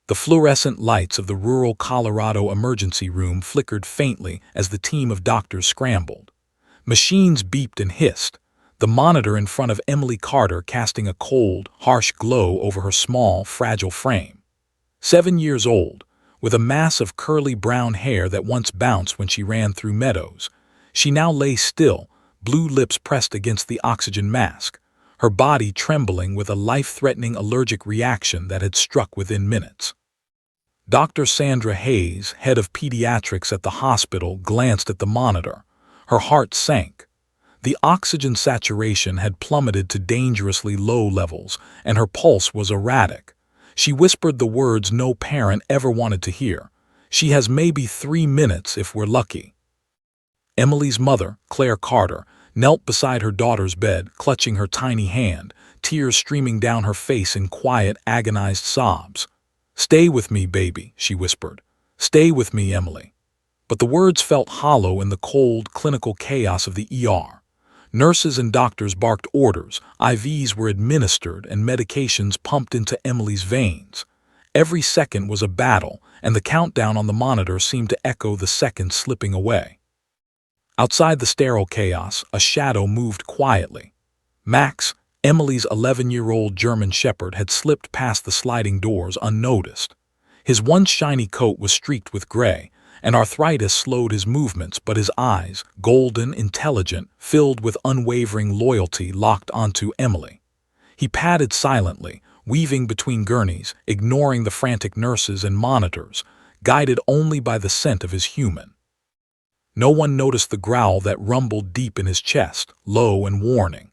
The fluorescent lights of the rural Colorado emergency room flickered faintly as the team of doctors scrambled. Machines beeped and hissed, the monitor in front of Emily Carter casting a cold, harsh glow over her small, fragile frame. 7 years old, with a mass of curly brown hair that once bounced when she ran through meadows, she now lay still, blue lips pressed against the oxygen mask, her body trembling with a life-threatening allergic reaction that had struck within minutes. Dr. Sandra Hayes, head of pediatrics at the hospital, glanced at the monitor. Her heart sank. The oxygen saturation had plummeted to dangerously low levels, and her pulse was erratic. She whispered the words no parent ever wanted to hear. "She has maybe 3 minutes if we're lucky." Emily's mother, Claire Carter, knelt beside her daughter's bed, clutching her tiny hand, tears streaming down her face in quiet, agonized sobs. "Stay with me, baby," she whispered. "Stay with me, Emily." But the words felt hollow in the cold, clinical chaos of the ER. Nurses and doctors barked orders, IVs were administered, and medications pumped into Emily's veins. Every second was a battle, and the countdown on the monitor seemed to echo the seconds slipping away. Outside the sterile chaos, a shadow moved quietly. Max, Emily's 11-year-old German shepherd, had slipped past the sliding doors unnoticed. His once shiny coat was streaked with gray, and arthritis slowed his movements, but his eyes, golden, intelligent, filled with unwavering loyalty, locked onto Emily. He padded silently, weaving between gurneys, ignoring the frantic nurses and monitors, guided only by the scent of his human. No one noticed the growl that rumbled deep in his chest, low and warning.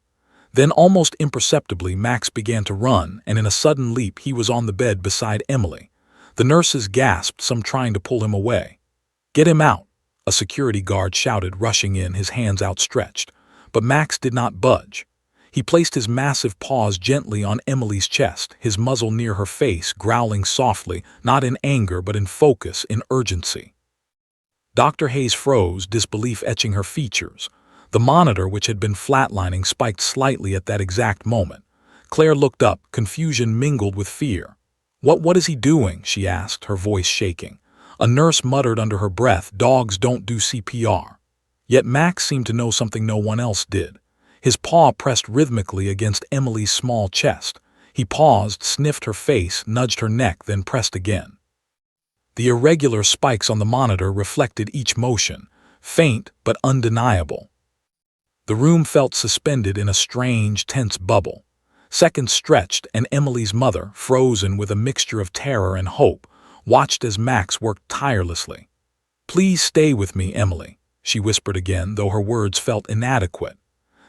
Then, almost imperceptibly, Max began to run, and in a sudden leap he was on the bed beside Emily. The nurses gasped, some trying to pull him away. "Get him out," a security guard shouted, rushing in, his hands outstretched. But Max did not budge. He placed his massive paws gently on Emily's chest, his muzzle near her face, growling softly, not in anger but in focus, in urgency. Dr. Hayes froze, disbelief etching her features. The monitor, which had been flatlining, spiked slightly at that exact moment. Claire looked up, confusion mingled with fear. What is he doing?" she asked, her voice shaking. A nurse muttered under her breath, "Dogs don't do CPR." Yet Max seemed to know something no one else did. His paw pressed rhythmically against Emily's small chest. He paused, sniffed her face, nudged her neck, then pressed again. The irregular spikes on the monitor reflected each motion, faint but undeniable. The room felt suspended in a strange, tense bubble. Seconds stretched, and Emily's mother, frozen with a mixture of terror and hope, watched as Max worked tirelessly. "Please stay with me, Emily," she whispered again, though her words felt inadequate.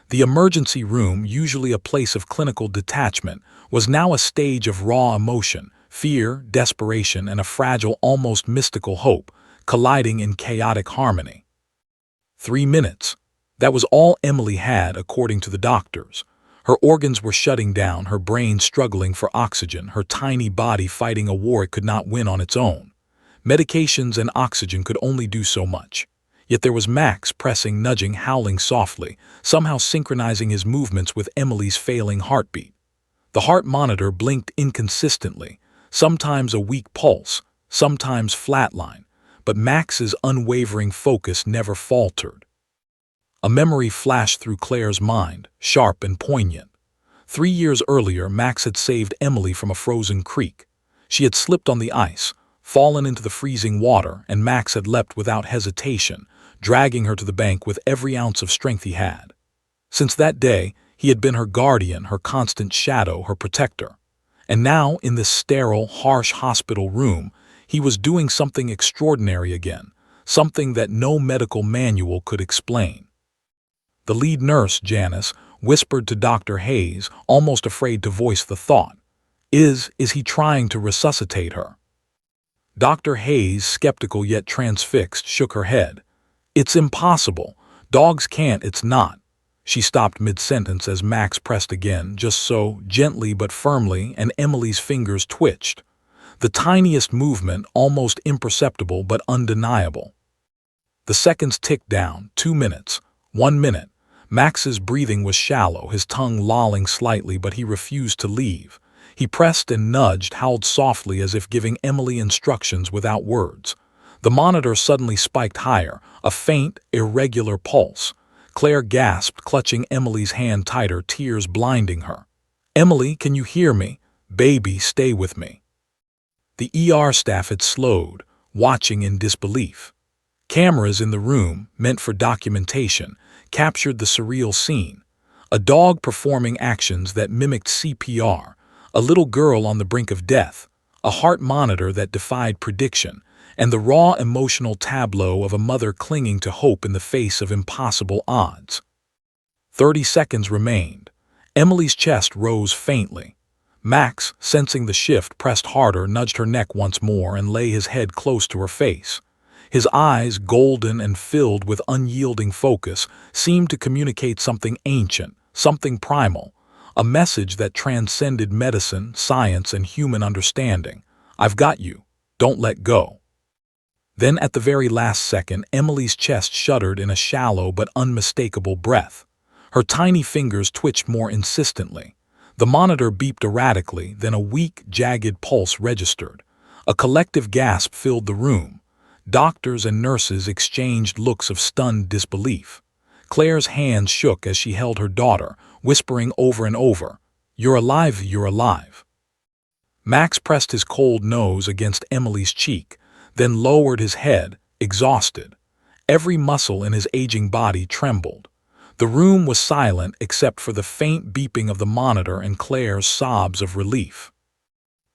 The emergency room, usually a place of clinical detachment, was now a stage of raw emotion, fear, desperation, and a fragile, almost mystical hope, colliding in chaotic harmony. 3 minutes. That was all Emily had, according to the doctors. Her organs were shutting down, her brain struggling for oxygen, her tiny body fighting a war it could not win on its own. Medications and oxygen could only do so much. Yet there was Max, pressing, nudging, howling softly, somehow synchronizing his movements with Emily's failing heartbeat. The heart monitor blinked inconsistently, sometimes a weak pulse, sometimes flatline, but Max's unwavering focus never faltered. A memory flashed through Claire's mind, sharp and poignant. 3 years earlier, Max had saved Emily from a frozen creek. She had slipped on the ice, fallen into the freezing water, and Max had leapt without hesitation, dragging her to the bank with every ounce of strength he had. Since that day, he had been her guardian, her constant shadow, her protector. And now, in this sterile, harsh hospital room, he was doing something extraordinary again, something that no medical manual could explain. The lead nurse, Janice, whispered to Dr. Hayes, almost afraid to voice the thought. Is he trying to resuscitate her?" Dr. Hayes, skeptical yet transfixed, shook her head. "It's impossible. Dogs can't, it's not." She stopped mid-sentence as Max pressed again, just so, gently but firmly, and Emily's fingers twitched. The tiniest movement, almost imperceptible but undeniable. The seconds ticked down, 2 minutes, 1 minute. Max's breathing was shallow, his tongue lolling slightly, but he refused to leave. He pressed and nudged, howled softly as if giving Emily instructions without words. The monitor suddenly spiked higher, a faint, irregular pulse. Claire gasped, clutching Emily's hand tighter, tears blinding her. "Emily, can you hear me? Baby, stay with me." The ER staff had slowed, watching in disbelief. Cameras in the room, meant for documentation, captured the surreal scene. A dog performing actions that mimicked CPR, a little girl on the brink of death, a heart monitor that defied prediction, and the raw emotional tableau of a mother clinging to hope in the face of impossible odds. 30 seconds remained. Emily's chest rose faintly. Max, sensing the shift, pressed harder, nudged her neck once more, and lay his head close to her face. His eyes, golden and filled with unyielding focus, seemed to communicate something ancient, something primal, a message that transcended medicine, science, and human understanding. "I've got you. Don't let go." Then, at the very last second, Emily's chest shuddered in a shallow but unmistakable breath. Her tiny fingers twitched more insistently. The monitor beeped erratically, then a weak, jagged pulse registered. A collective gasp filled the room. Doctors and nurses exchanged looks of stunned disbelief. Claire's hands shook as she held her daughter, whispering over and over, "You're alive, you're alive." Max pressed his cold nose against Emily's cheek, then lowered his head, exhausted. Every muscle in his aging body trembled. The room was silent except for the faint beeping of the monitor and Claire's sobs of relief.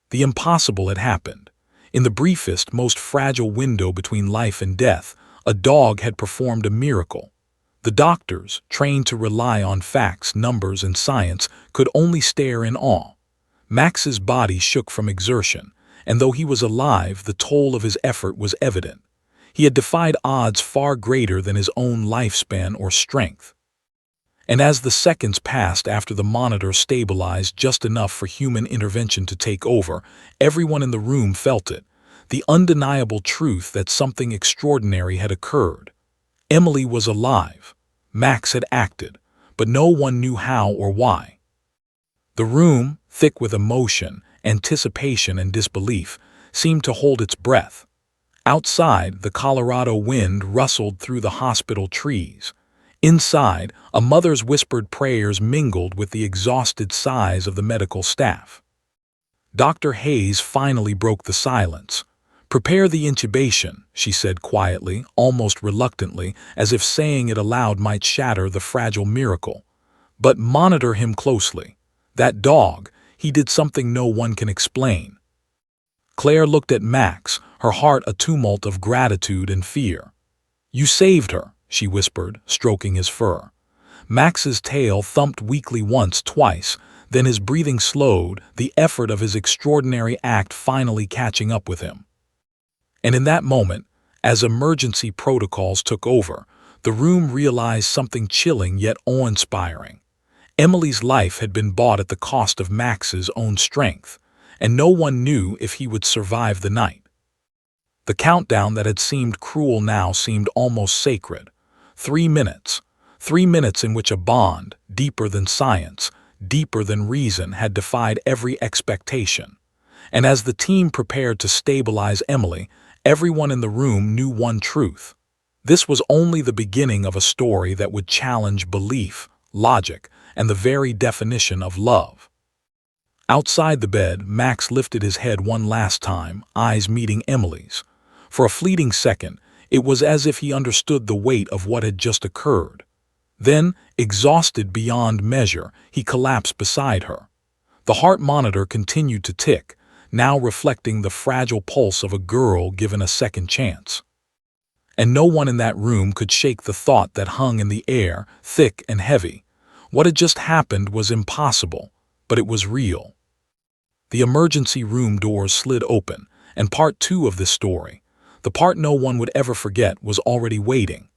The impossible had happened. In the briefest, most fragile window between life and death, a dog had performed a miracle. The doctors, trained to rely on facts, numbers, and science, could only stare in awe. Max's body shook from exertion, and though he was alive, the toll of his effort was evident. He had defied odds far greater than his own lifespan or strength. And as the seconds passed after the monitor stabilized just enough for human intervention to take over, everyone in the room felt it, the undeniable truth that something extraordinary had occurred. Emily was alive. Max had acted, but no one knew how or why. The room, thick with emotion, anticipation, and disbelief, seemed to hold its breath. Outside, the Colorado wind rustled through the hospital trees. Inside, a mother's whispered prayers mingled with the exhausted sighs of the medical staff. Dr. Hayes finally broke the silence. "Prepare the intubation," she said quietly, almost reluctantly, as if saying it aloud might shatter the fragile miracle. "But monitor him closely. That dog, he did something no one can explain." Claire looked at Max, her heart a tumult of gratitude and fear. "You saved her," she whispered, stroking his fur. Max's tail thumped weakly once, twice, then his breathing slowed, the effort of his extraordinary act finally catching up with him. And in that moment, as emergency protocols took over, the room realized something chilling yet awe-inspiring. Emily's life had been bought at the cost of Max's own strength, and no one knew if he would survive the night. The countdown that had seemed cruel now seemed almost sacred. 3 minutes. 3 minutes in which a bond, deeper than science, deeper than reason, had defied every expectation. And as the team prepared to stabilize Emily, everyone in the room knew one truth. This was only the beginning of a story that would challenge belief, logic, and the very definition of love. Outside the bed, Max lifted his head one last time, eyes meeting Emily's. For a fleeting second, it was as if he understood the weight of what had just occurred. Then, exhausted beyond measure, he collapsed beside her. The heart monitor continued to tick, now reflecting the fragile pulse of a girl given a second chance. And no one in that room could shake the thought that hung in the air, thick and heavy. What had just happened was impossible, but it was real. The emergency room doors slid open, and part 2 of this story, the part no one would ever forget, was already waiting.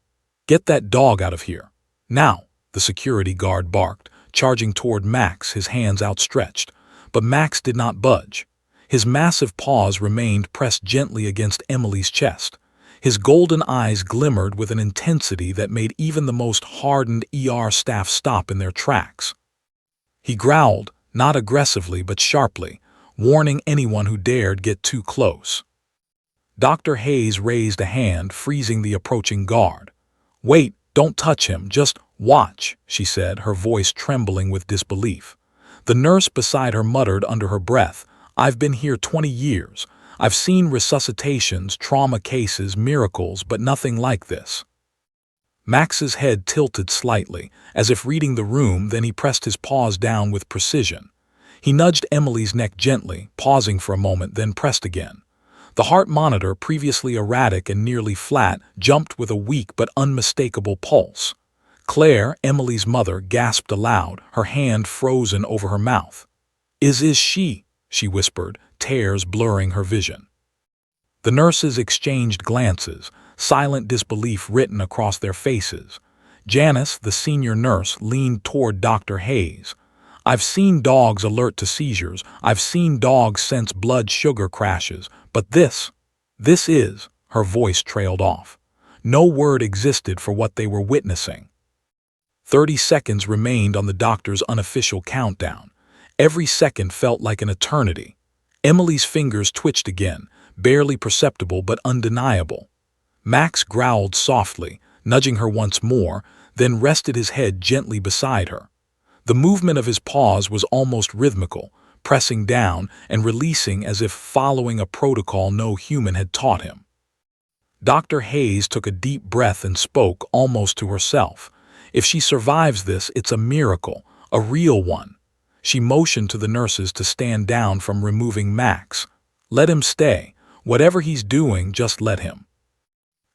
"Get that dog out of here. Now," the security guard barked, charging toward Max, his hands outstretched. But Max did not budge. His massive paws remained pressed gently against Emily's chest. His golden eyes glimmered with an intensity that made even the most hardened ER staff stop in their tracks. He growled, not aggressively but sharply, warning anyone who dared get too close. Dr. Hayes raised a hand, freezing the approaching guard. "Wait, don't touch him, just watch," she said, her voice trembling with disbelief. The nurse beside her muttered under her breath, "I've been here 20 years. I've seen resuscitations, trauma cases, miracles, but nothing like this." Max's head tilted slightly, as if reading the room, then he pressed his paws down with precision. He nudged Emily's neck gently, pausing for a moment, then pressed again. The heart monitor, previously erratic and nearly flat, jumped with a weak but unmistakable pulse. Claire, Emily's mother, gasped aloud, her hand frozen over her mouth. Is she?" she whispered, tears blurring her vision. The nurses exchanged glances, silent disbelief written across their faces. Janice, the senior nurse, leaned toward Dr. Hayes. "I've seen dogs alert to seizures. I've seen dogs sense blood sugar crashes. But this is," her voice trailed off. No word existed for what they were witnessing. 30 seconds remained on the doctor's unofficial countdown. Every second felt like an eternity. Emily's fingers twitched again, barely perceptible but undeniable. Max growled softly, nudging her once more, then rested his head gently beside her. The movement of his paws was almost rhythmical, pressing down and releasing as if following a protocol no human had taught him. Dr. Hayes took a deep breath and spoke almost to herself. "If she survives this, it's a miracle, a real one." She motioned to the nurses to stand down from removing Max. "Let him stay. Whatever he's doing, just let him."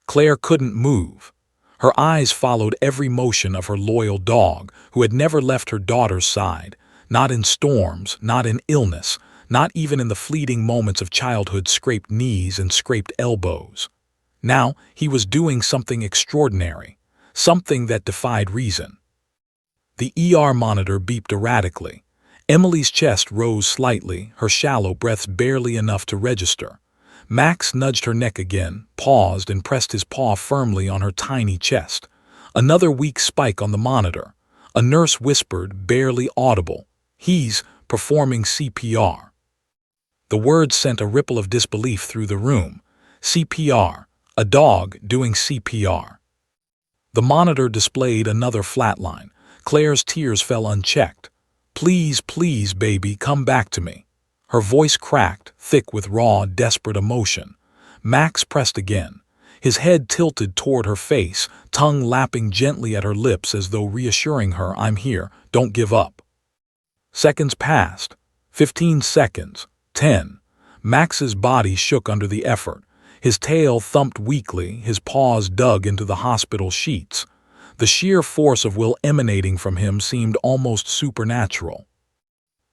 Claire couldn't move. Her eyes followed every motion of her loyal dog, who had never left her daughter's side, not in storms, not in illness, not even in the fleeting moments of childhood's scraped knees and scraped elbows. Now he was doing something extraordinary, something that defied reason. The ER monitor beeped erratically. Emily's chest rose slightly, her shallow breaths barely enough to register. Max nudged her neck again, paused, and pressed his paw firmly on her tiny chest. Another weak spike on the monitor. A nurse whispered, barely audible, "He's performing CPR." The words sent a ripple of disbelief through the room. CPR. A dog doing CPR. The monitor displayed another flatline. Claire's tears fell unchecked. "Please, please, baby, come back to me." Her voice cracked, thick with raw, desperate emotion. Max pressed again. His head tilted toward her face, tongue lapping gently at her lips as though reassuring her, "I'm here, don't give up." Seconds passed. 15 seconds. 10. Max's body shook under the effort. His tail thumped weakly, his paws dug into the hospital sheets. The sheer force of will emanating from him seemed almost supernatural.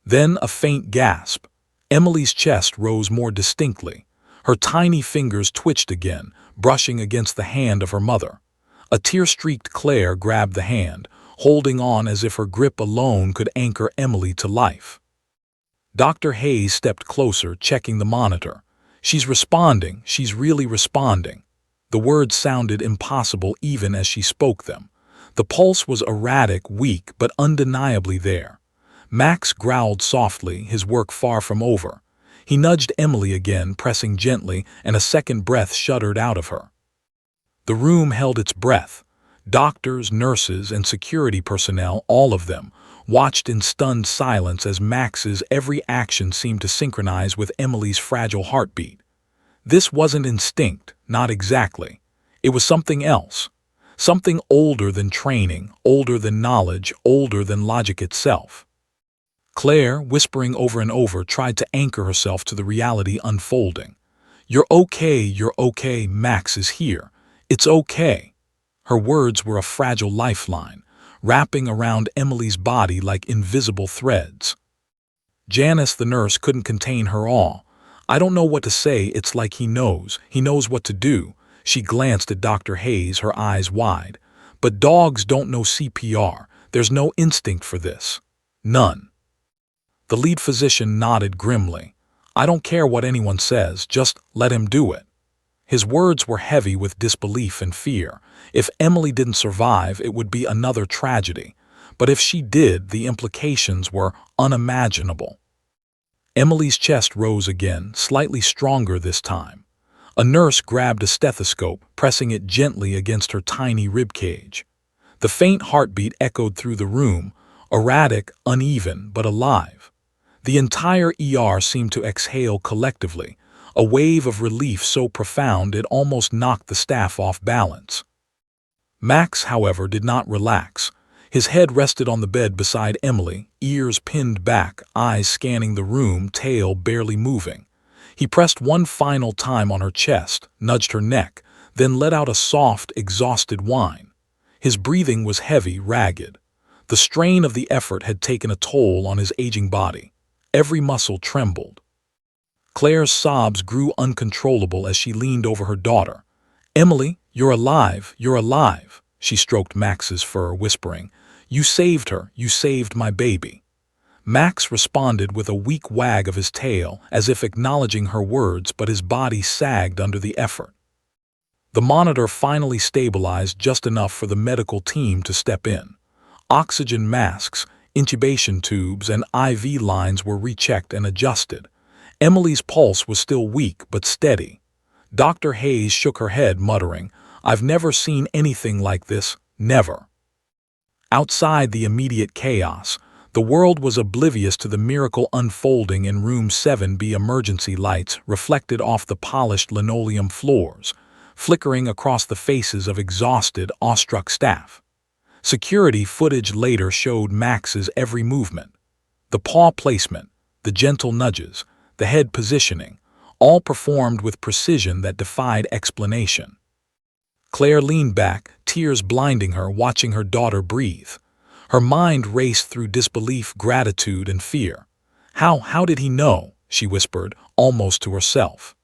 Then a faint gasp. Emily's chest rose more distinctly. Her tiny fingers twitched again, brushing against the hand of her mother. A tear-streaked Claire grabbed the hand, holding on as if her grip alone could anchor Emily to life. Dr. Hayes stepped closer, checking the monitor. "She's responding, she's really responding." The words sounded impossible even as she spoke them. The pulse was erratic, weak, but undeniably there. Max growled softly, his work far from over. He nudged Emily again, pressing gently, and a second breath shuddered out of her. The room held its breath. Doctors, nurses, and security personnel, all of them, watched in stunned silence as Max's every action seemed to synchronize with Emily's fragile heartbeat. This wasn't instinct, not exactly. It was something else. Something older than training, older than knowledge, older than logic itself. Claire, whispering over and over, tried to anchor herself to the reality unfolding. You're okay, Max is here. It's okay." Her words were a fragile lifeline, wrapping around Emily's body like invisible threads. Janice, the nurse, couldn't contain her awe. "I don't know what to say, it's like he knows what to do." She glanced at Dr. Hayes, her eyes wide. "But dogs don't know CPR. There's no instinct for this. None." The lead physician nodded grimly. "I don't care what anyone says, just let him do it." His words were heavy with disbelief and fear. If Emily didn't survive, it would be another tragedy. But if she did, the implications were unimaginable. Emily's chest rose again, slightly stronger this time. A nurse grabbed a stethoscope, pressing it gently against her tiny ribcage. The faint heartbeat echoed through the room, erratic, uneven, but alive. The entire ER seemed to exhale collectively, a wave of relief so profound it almost knocked the staff off balance. Max, however, did not relax. His head rested on the bed beside Emily, ears pinned back, eyes scanning the room, tail barely moving. He pressed one final time on her chest, nudged her neck, then let out a soft, exhausted whine. His breathing was heavy, ragged. The strain of the effort had taken a toll on his aging body. Every muscle trembled. Claire's sobs grew uncontrollable as she leaned over her daughter. "Emily, you're alive, you're alive," she stroked Max's fur, whispering. "You saved her, you saved my baby." Max responded with a weak wag of his tail, as if acknowledging her words, but his body sagged under the effort. The monitor finally stabilized just enough for the medical team to step in. Oxygen masks, intubation tubes, and IV lines were rechecked and adjusted. Emily's pulse was still weak but steady. Dr. Hayes shook her head, muttering, "I've never seen anything like this, never." Outside the immediate chaos, the world was oblivious to the miracle unfolding in Room 7B. Emergency lights reflected off the polished linoleum floors, flickering across the faces of exhausted, awestruck staff. Security footage later showed Max's every movement. The paw placement, the gentle nudges, the head positioning, all performed with precision that defied explanation. Claire leaned back, tears blinding her, watching her daughter breathe. Her mind raced through disbelief, gratitude, and fear. How did he know?" she whispered, almost to herself.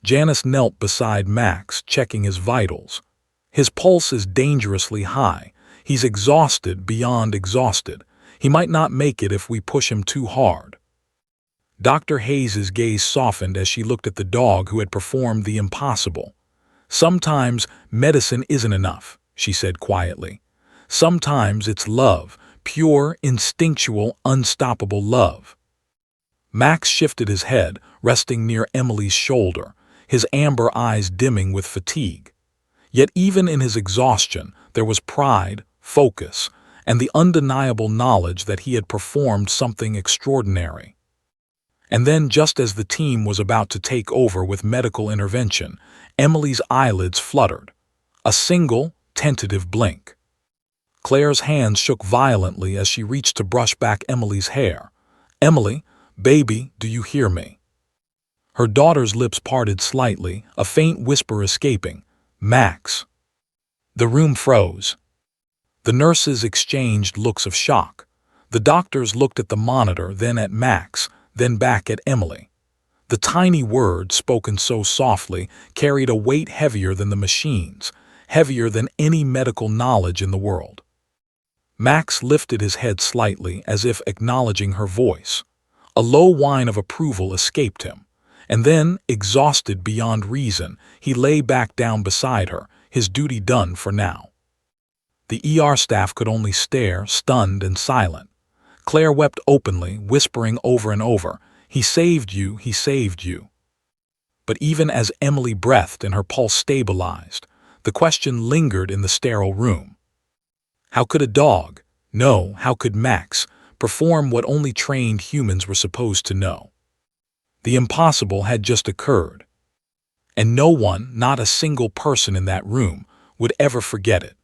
Janice knelt beside Max, checking his vitals. "His pulse is dangerously high. He's exhausted beyond exhausted. He might not make it if we push him too hard." Dr. Hayes's gaze softened as she looked at the dog who had performed the impossible. "Sometimes medicine isn't enough," she said quietly. "Sometimes it's love, pure, instinctual, unstoppable love." Max shifted his head, resting near Emily's shoulder, his amber eyes dimming with fatigue. Yet even in his exhaustion, there was pride, focus, and the undeniable knowledge that he had performed something extraordinary. And then, just as the team was about to take over with medical intervention, Emily's eyelids fluttered. A single, tentative blink. Claire's hands shook violently as she reached to brush back Emily's hair. "Emily, baby, do you hear me?" Her daughter's lips parted slightly, a faint whisper escaping, "Max." The room froze. The nurses exchanged looks of shock. The doctors looked at the monitor, then at Max, then back at Emily. The tiny words, spoken so softly, carried a weight heavier than the machines, heavier than any medical knowledge in the world. Max lifted his head slightly, as if acknowledging her voice. A low whine of approval escaped him, and then, exhausted beyond reason, he lay back down beside her, his duty done for now. The ER staff could only stare, stunned and silent. Claire wept openly, whispering over and over, he saved you," But even as Emily breathed and her pulse stabilized, the question lingered in the sterile room. How could a dog, no, how could Max, perform what only trained humans were supposed to know? The impossible had just occurred. And no one, not a single person in that room, would ever forget it.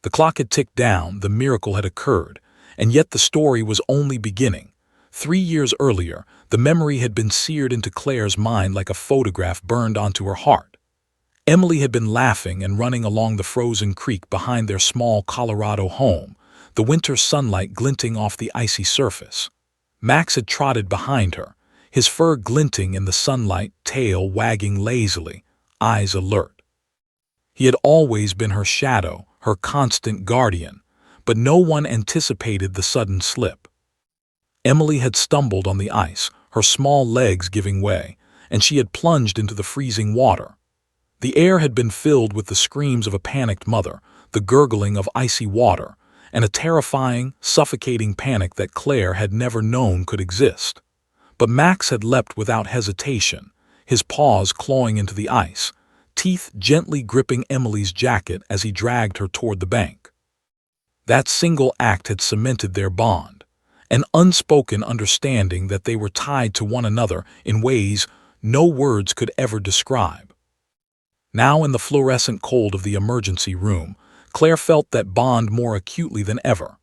The clock had ticked down, the miracle had occurred, and yet the story was only beginning. 3 years earlier, the memory had been seared into Claire's mind like a photograph burned onto her heart. Emily had been laughing and running along the frozen creek behind their small Colorado home, the winter sunlight glinting off the icy surface. Max had trotted behind her, his fur glinting in the sunlight, tail wagging lazily, eyes alert. He had always been her shadow, her constant guardian, but no one anticipated the sudden slip. Emily had stumbled on the ice, her small legs giving way, and she had plunged into the freezing water. The air had been filled with the screams of a panicked mother, the gurgling of icy water, and a terrifying, suffocating panic that Claire had never known could exist. But Max had leapt without hesitation, his paws clawing into the ice, teeth gently gripping Emily's jacket as he dragged her toward the bank. That single act had cemented their bond, an unspoken understanding that they were tied to one another in ways no words could ever describe. Now in the fluorescent cold of the emergency room, Claire felt that bond more acutely than ever.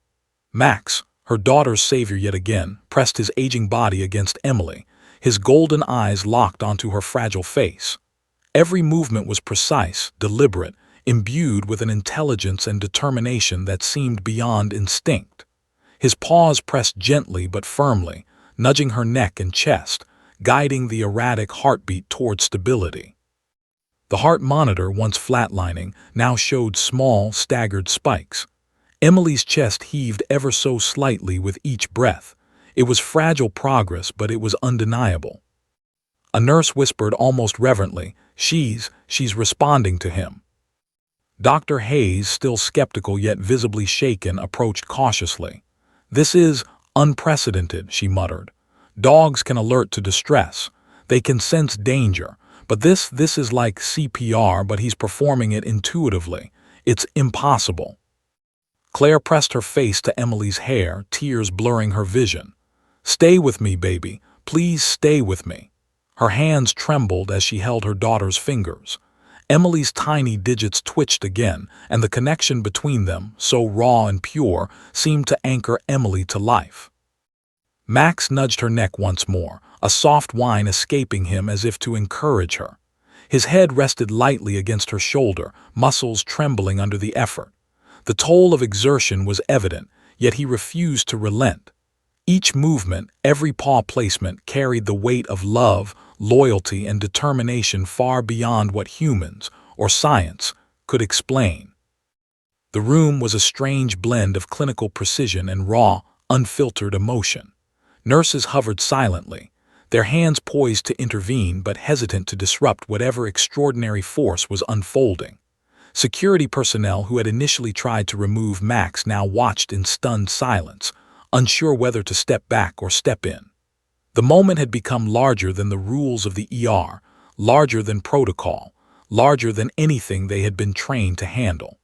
Max, her daughter's savior yet again, pressed his aging body against Emily, his golden eyes locked onto her fragile face. Every movement was precise, deliberate, imbued with an intelligence and determination that seemed beyond instinct. His paws pressed gently but firmly, nudging her neck and chest, guiding the erratic heartbeat toward stability. The heart monitor, once flatlining, now showed small, staggered spikes. Emily's chest heaved ever so slightly with each breath. It was fragile progress, but it was undeniable. A nurse whispered almost reverently, she's responding to him. Dr. Hayes, still skeptical yet visibly shaken, approached cautiously. This is unprecedented, she muttered. Dogs can alert to distress. They can sense danger. But this is like CPR, but he's performing it intuitively. It's impossible. Claire pressed her face to Emily's hair, tears blurring her vision. Stay with me, baby. Please stay with me. Her hands trembled as she held her daughter's fingers. Emily's tiny digits twitched again, and the connection between them, so raw and pure, seemed to anchor Emily to life. Max nudged her neck once more, a soft whine escaping him as if to encourage her. His head rested lightly against her shoulder, muscles trembling under the effort. The toll of exertion was evident, yet he refused to relent. Each movement, every paw placement carried the weight of love, loyalty, and determination far beyond what humans, or science, could explain. The room was a strange blend of clinical precision and raw, unfiltered emotion. Nurses hovered silently, their hands poised to intervene but hesitant to disrupt whatever extraordinary force was unfolding. Security personnel who had initially tried to remove Max now watched in stunned silence, unsure whether to step back or step in. The moment had become larger than the rules of the ER, larger than protocol, larger than anything they had been trained to handle.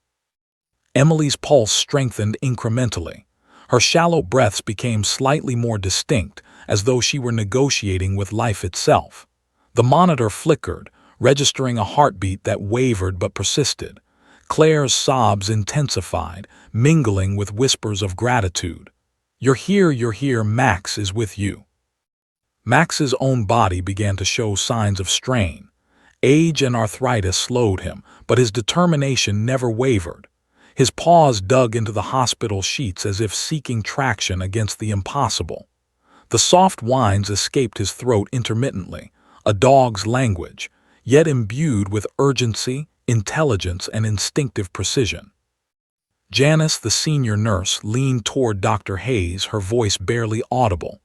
Emily's pulse strengthened incrementally. Her shallow breaths became slightly more distinct, as though she were negotiating with life itself. The monitor flickered, registering a heartbeat that wavered but persisted. Claire's sobs intensified, mingling with whispers of gratitude. You're here, Max is with you." Max's own body began to show signs of strain. Age and arthritis slowed him, but his determination never wavered. His paws dug into the hospital sheets as if seeking traction against the impossible. The soft whines escaped his throat intermittently, a dog's language, yet imbued with urgency, intelligence, and instinctive precision. Janice, the senior nurse, leaned toward Dr. Hayes, her voice barely audible.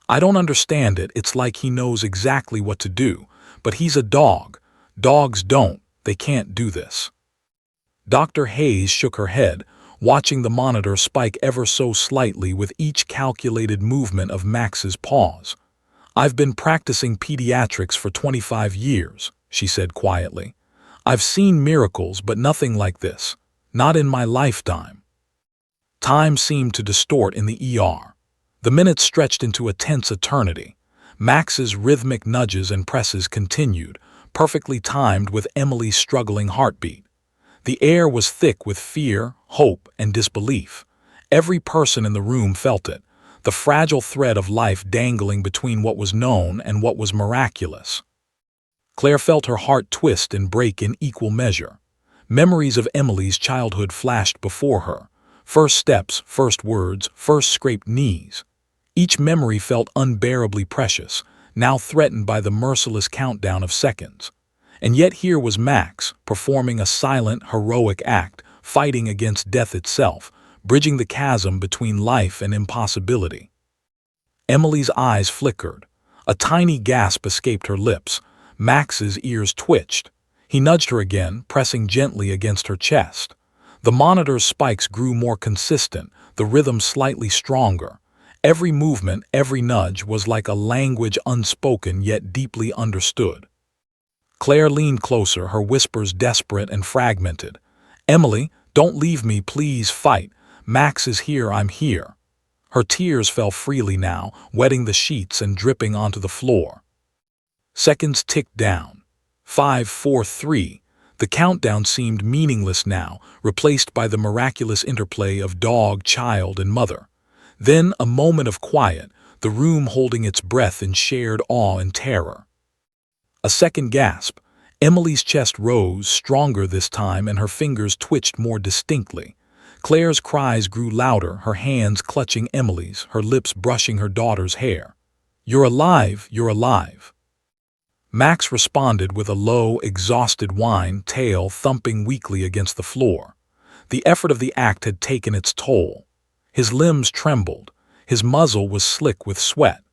"I don't understand it. It's like he knows exactly what to do. But he's a dog. Dogs don't. They can't do this." Dr. Hayes shook her head, watching the monitor spike ever so slightly with each calculated movement of Max's paws. "I've been practicing pediatrics for 25 years, she said quietly. "I've seen miracles, but nothing like this. Not in my lifetime." Time seemed to distort in the ER. The minutes stretched into a tense eternity. Max's rhythmic nudges and presses continued, perfectly timed with Emily's struggling heartbeat. The air was thick with fear, hope, and disbelief. Every person in the room felt it, the fragile thread of life dangling between what was known and what was miraculous. Claire felt her heart twist and break in equal measure. Memories of Emily's childhood flashed before her. First steps, first words, first scraped knees. Each memory felt unbearably precious, now threatened by the merciless countdown of seconds. And yet here was Max, performing a silent, heroic act, fighting against death itself, bridging the chasm between life and impossibility. Emily's eyes flickered. A tiny gasp escaped her lips. Max's ears twitched. He nudged her again, pressing gently against her chest. The monitor's spikes grew more consistent, the rhythm slightly stronger. Every movement, every nudge was like a language unspoken yet deeply understood. Claire leaned closer, her whispers desperate and fragmented. "Emily, don't leave me, please fight. Max is here, I'm here." Her tears fell freely now, wetting the sheets and dripping onto the floor. Seconds ticked down. 5, 4, 3. The countdown seemed meaningless now, replaced by the miraculous interplay of dog, child, and mother. Then a moment of quiet, the room holding its breath in shared awe and terror. A second gasp. Emily's chest rose, stronger this time, and her fingers twitched more distinctly. Claire's cries grew louder, her hands clutching Emily's, her lips brushing her daughter's hair. "You're alive, you're alive." Max responded with a low, exhausted whine, tail thumping weakly against the floor. The effort of the act had taken its toll. His limbs trembled, his muzzle was slick with sweat.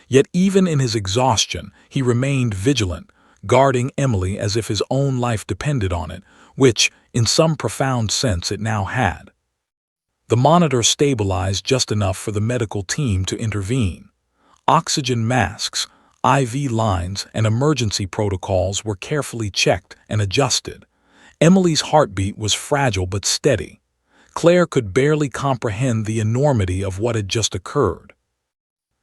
Yet even in his exhaustion, he remained vigilant, guarding Emily as if his own life depended on it, which, in some profound sense, it now had. The monitor stabilized just enough for the medical team to intervene. Oxygen masks, IV lines, and emergency protocols were carefully checked and adjusted. Emily's heartbeat was fragile but steady. Claire could barely comprehend the enormity of what had just occurred.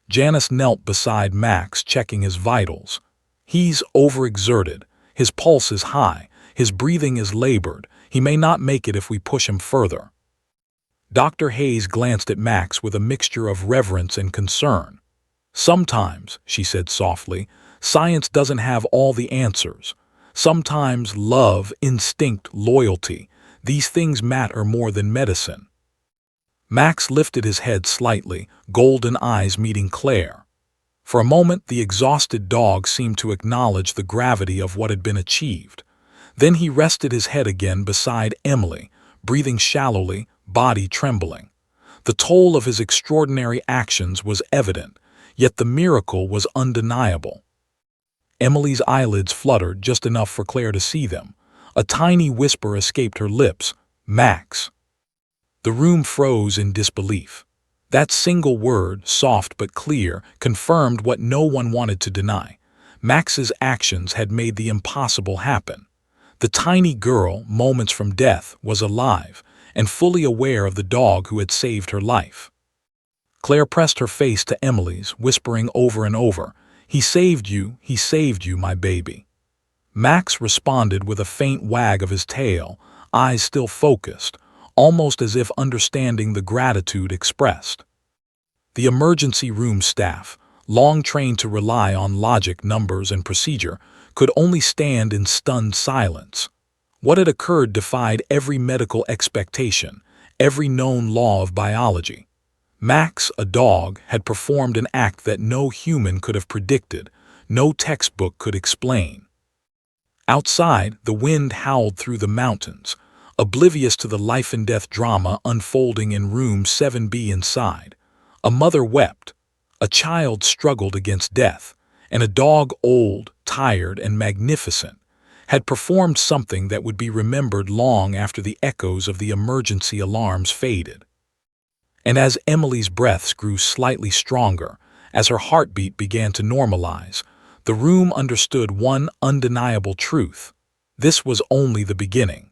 Janice knelt beside Max, checking his vitals. "He's overexerted. His pulse is high. His breathing is labored. He may not make it if we push him further." Dr. Hayes glanced at Max with a mixture of reverence and concern. "Sometimes," she said softly, "science doesn't have all the answers. Sometimes love, instinct, loyalty, these things matter more than medicine." Max lifted his head slightly, golden eyes meeting Claire. For a moment, the exhausted dog seemed to acknowledge the gravity of what had been achieved. Then he rested his head again beside Emily, breathing shallowly, body trembling. The toll of his extraordinary actions was evident, yet the miracle was undeniable. Emily's eyelids fluttered just enough for Claire to see them. A tiny whisper escaped her lips, "Max." The room froze in disbelief. That single word, soft but clear, confirmed what no one wanted to deny. Max's actions had made the impossible happen. The tiny girl, moments from death, was alive, and fully aware of the dog who had saved her life. Claire pressed her face to Emily's, whispering over and over, he saved you, my baby." Max responded with a faint wag of his tail, eyes still focused, almost as if understanding the gratitude expressed. The emergency room staff, long trained to rely on logic, numbers, and procedure, could only stand in stunned silence. What had occurred defied every medical expectation, every known law of biology. Max, a dog, had performed an act that no human could have predicted, no textbook could explain. Outside, the wind howled through the mountains, oblivious to the life-and-death drama unfolding in room 7B inside. A mother wept, a child struggled against death, and a dog, old, tired, and magnificent, had performed something that would be remembered long after the echoes of the emergency alarms faded. And as Emily's breaths grew slightly stronger, as her heartbeat began to normalize, the room understood one undeniable truth. This was only the beginning.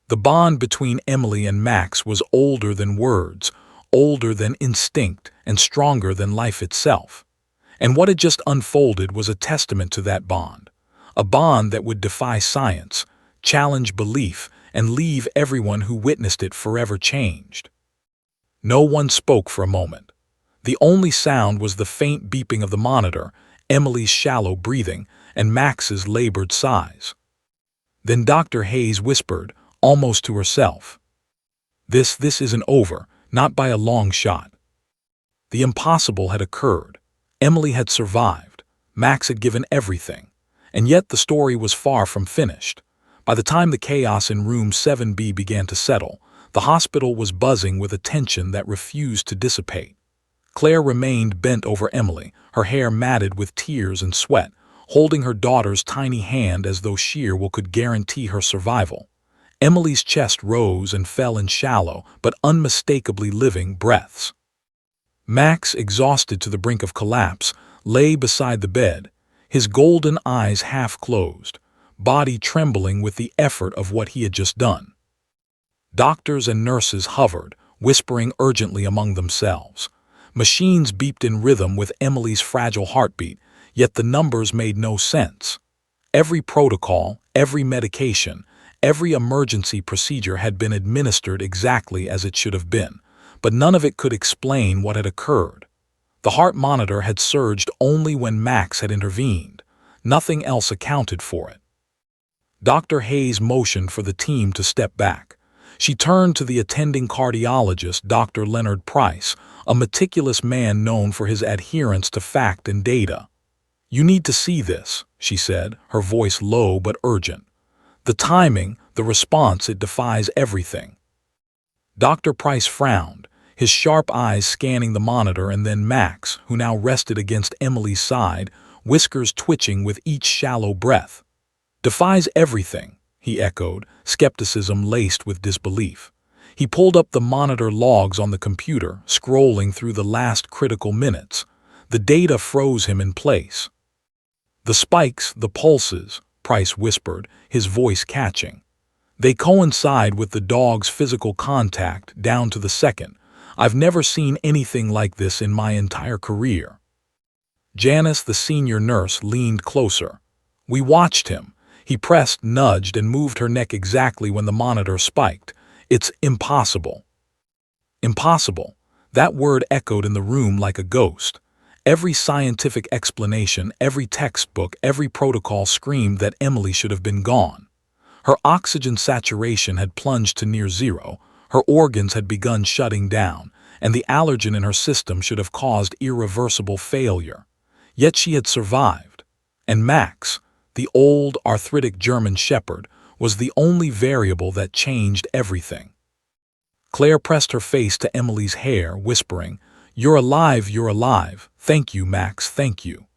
The bond between Emily and Max was older than words, older than instinct, and stronger than life itself. And what had just unfolded was a testament to that bond. A bond that would defy science, challenge belief, and leave everyone who witnessed it forever changed. No one spoke for a moment. The only sound was the faint beeping of the monitor, Emily's shallow breathing, and Max's labored sighs. Then Dr. Hayes whispered, almost to herself, This isn't over, not by a long shot." The impossible had occurred. Emily had survived. Max had given everything. And yet the story was far from finished. By the time the chaos in room 7B began to settle, the hospital was buzzing with a tension that refused to dissipate. Claire remained bent over Emily, her hair matted with tears and sweat, holding her daughter's tiny hand as though sheer will could guarantee her survival. Emily's chest rose and fell in shallow but unmistakably living breaths. Max, exhausted to the brink of collapse, lay beside the bed, his golden eyes half closed, body trembling with the effort of what he had just done. Doctors and nurses hovered, whispering urgently among themselves. Machines beeped in rhythm with Emily's fragile heartbeat, yet the numbers made no sense. Every protocol, every medication, every emergency procedure had been administered exactly as it should have been, but none of it could explain what had occurred. The heart monitor had surged only when Max had intervened. Nothing else accounted for it. Dr. Hayes motioned for the team to step back. She turned to the attending cardiologist, Dr. Leonard Price, a meticulous man known for his adherence to fact and data. "You need to see this," she said, her voice low but urgent. "The timing, the response, it defies everything." Dr. Price frowned, his sharp eyes scanning the monitor, and then Max, who now rested against Emily's side, whiskers twitching with each shallow breath. "Defies everything," he echoed, skepticism laced with disbelief. He pulled up the monitor logs on the computer, scrolling through the last critical minutes. The data froze him in place. "The spikes, the pulses," Price whispered, his voice catching. "They coincide with the dog's physical contact, down to the second. I've never seen anything like this in my entire career." Janice, the senior nurse, leaned closer. "We watched him. He pressed, nudged, and moved her neck exactly when the monitor spiked. It's impossible." Impossible. That word echoed in the room like a ghost. Every scientific explanation, every textbook, every protocol screamed that Emily should have been gone. Her oxygen saturation had plunged to near zero, her organs had begun shutting down, and the allergen in her system should have caused irreversible failure. Yet she had survived. And Max, the old, arthritic German shepherd, was the only variable that changed everything. Claire pressed her face to Emily's hair, whispering, "You're alive, you're alive. Thank you, Max, thank you."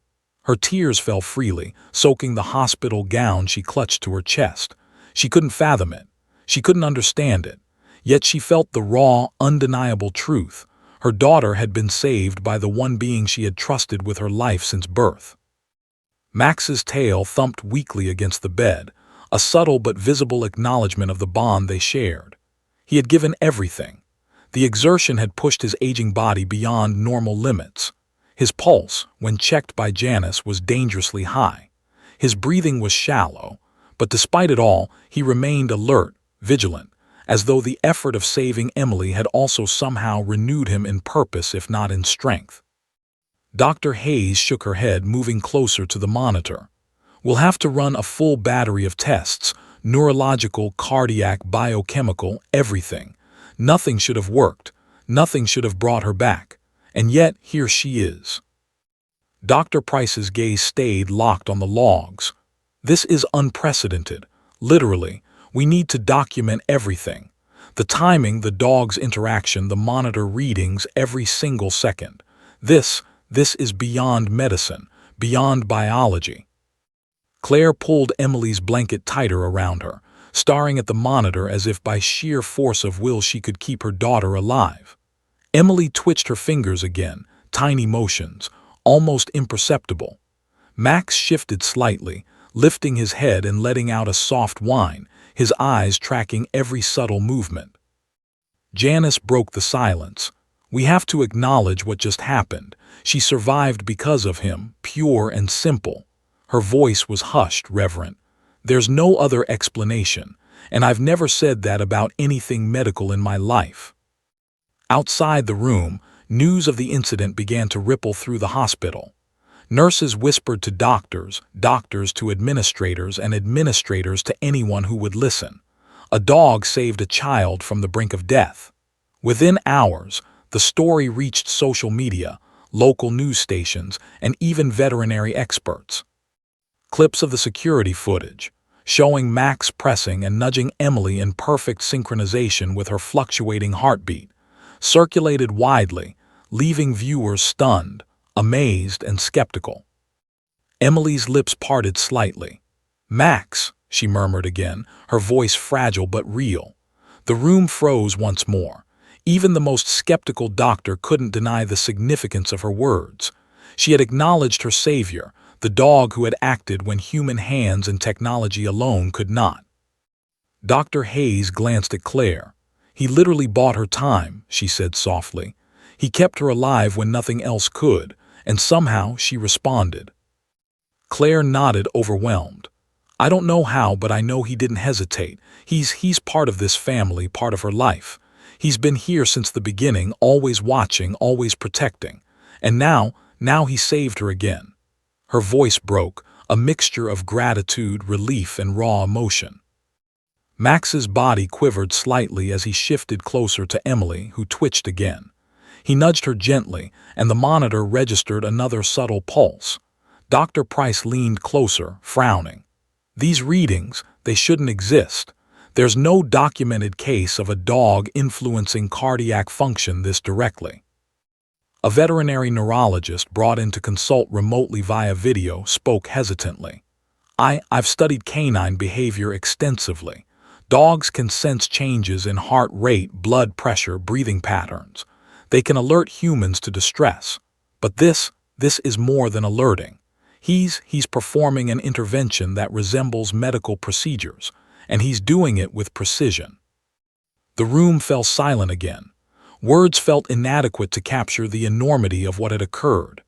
Her tears fell freely, soaking the hospital gown she clutched to her chest. She couldn't fathom it. She couldn't understand it. Yet she felt the raw, undeniable truth. Her daughter had been saved by the one being she had trusted with her life since birth. Max's tail thumped weakly against the bed, a subtle but visible acknowledgement of the bond they shared. He had given everything. The exertion had pushed his aging body beyond normal limits. His pulse, when checked by Janice, was dangerously high. His breathing was shallow, but despite it all, he remained alert, vigilant, as though the effort of saving Emily had also somehow renewed him in purpose if not in strength. Dr. Hayes shook her head, moving closer to the monitor. "We'll have to run a full battery of tests, neurological, cardiac, biochemical, everything. Nothing should have worked. Nothing should have brought her back. And yet, here she is." Dr. Price's gaze stayed locked on the logs. "This is unprecedented. Literally, we need to document everything. The timing, the dog's interaction, the monitor readings every single second. This is beyond medicine, beyond biology." Claire pulled Emily's blanket tighter around her, staring at the monitor as if by sheer force of will she could keep her daughter alive. Emily twitched her fingers again, tiny motions, almost imperceptible. Max shifted slightly, lifting his head and letting out a soft whine, his eyes tracking every subtle movement. Janice broke the silence. "We have to acknowledge what just happened. She survived because of him, pure and simple." Her voice was hushed, reverent. "There's no other explanation, and I've never said that about anything medical in my life." Outside the room, news of the incident began to ripple through the hospital. Nurses whispered to doctors, doctors to administrators, and administrators to anyone who would listen. A dog saved a child from the brink of death. Within hours, the story reached social media, local news stations, and even veterinary experts. Clips of the security footage, showing Max pressing and nudging Emily in perfect synchronization with her fluctuating heartbeat, circulated widely, leaving viewers stunned, amazed, and skeptical. Emily's lips parted slightly. "Max," she murmured again, her voice fragile but real. The room froze once more. Even the most skeptical doctor couldn't deny the significance of her words. She had acknowledged her savior, the dog who had acted when human hands and technology alone could not. Dr. Hayes glanced at Claire. "He literally bought her time," she said softly. "He kept her alive when nothing else could, and somehow she responded." Claire nodded, overwhelmed. "I don't know how, but I know he didn't hesitate. He's part of this family, part of her life. He's been here since the beginning, always watching, always protecting. And now he saved her again." Her voice broke, a mixture of gratitude, relief, and raw emotion. Max's body quivered slightly as he shifted closer to Emily, who twitched again. He nudged her gently, and the monitor registered another subtle pulse. Dr. Price leaned closer, frowning. "These readings, they shouldn't exist. There's no documented case of a dog influencing cardiac function this directly." A veterinary neurologist brought in to consult remotely via video spoke hesitantly. I've studied canine behavior extensively. Dogs can sense changes in heart rate, blood pressure, breathing patterns. They can alert humans to distress. But this is more than alerting. He's performing an intervention that resembles medical procedures, and he's doing it with precision. The room fell silent again. Words felt inadequate to capture the enormity of what had occurred.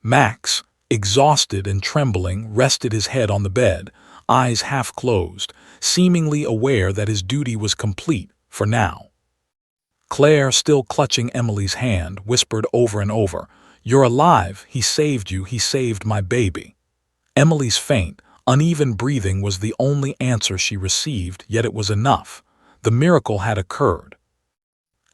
Max, exhausted and trembling, rested his head on the bed, eyes half closed, seemingly aware that his duty was complete, for now. Claire, still clutching Emily's hand, whispered over and over, "You're alive, he saved you, he saved my baby." Emily's faint, uneven breathing was the only answer she received, yet it was enough. The miracle had occurred.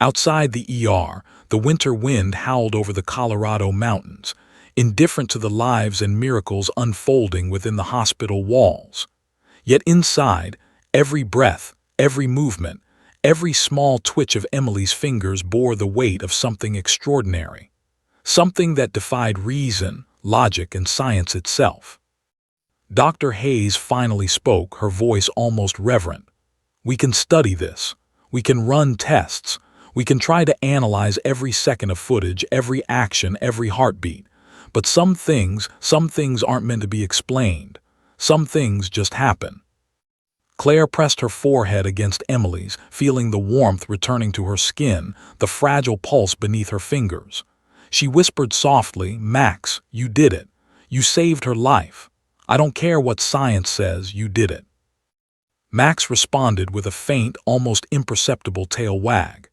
Outside the ER, the winter wind howled over the Colorado mountains, indifferent to the lives and miracles unfolding within the hospital walls. Yet inside, every breath, every movement, every small twitch of Emily's fingers bore the weight of something extraordinary, something that defied reason, logic, and science itself. Dr. Hayes finally spoke, her voice almost reverent. "We can study this. We can run tests. We can try to analyze every second of footage, every action, every heartbeat. But some things aren't meant to be explained. Some things just happen." Claire pressed her forehead against Emily's, feeling the warmth returning to her skin, the fragile pulse beneath her fingers. She whispered softly, "Max, you did it. You saved her life. I don't care what science says, you did it." Max responded with a faint, almost imperceptible tail wag.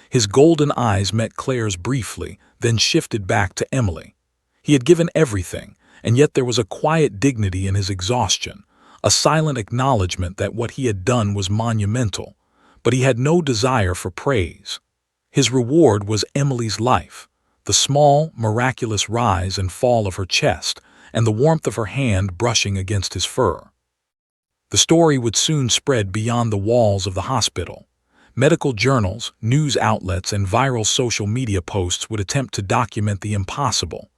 His golden eyes met Claire's briefly, then shifted back to Emily. He had given everything, and yet there was a quiet dignity in his exhaustion, a silent acknowledgement that what he had done was monumental, but he had no desire for praise. His reward was Emily's life, the small, miraculous rise and fall of her chest, and the warmth of her hand brushing against his fur. The story would soon spread beyond the walls of the hospital. Medical journals, news outlets, and viral social media posts would attempt to document the impossible.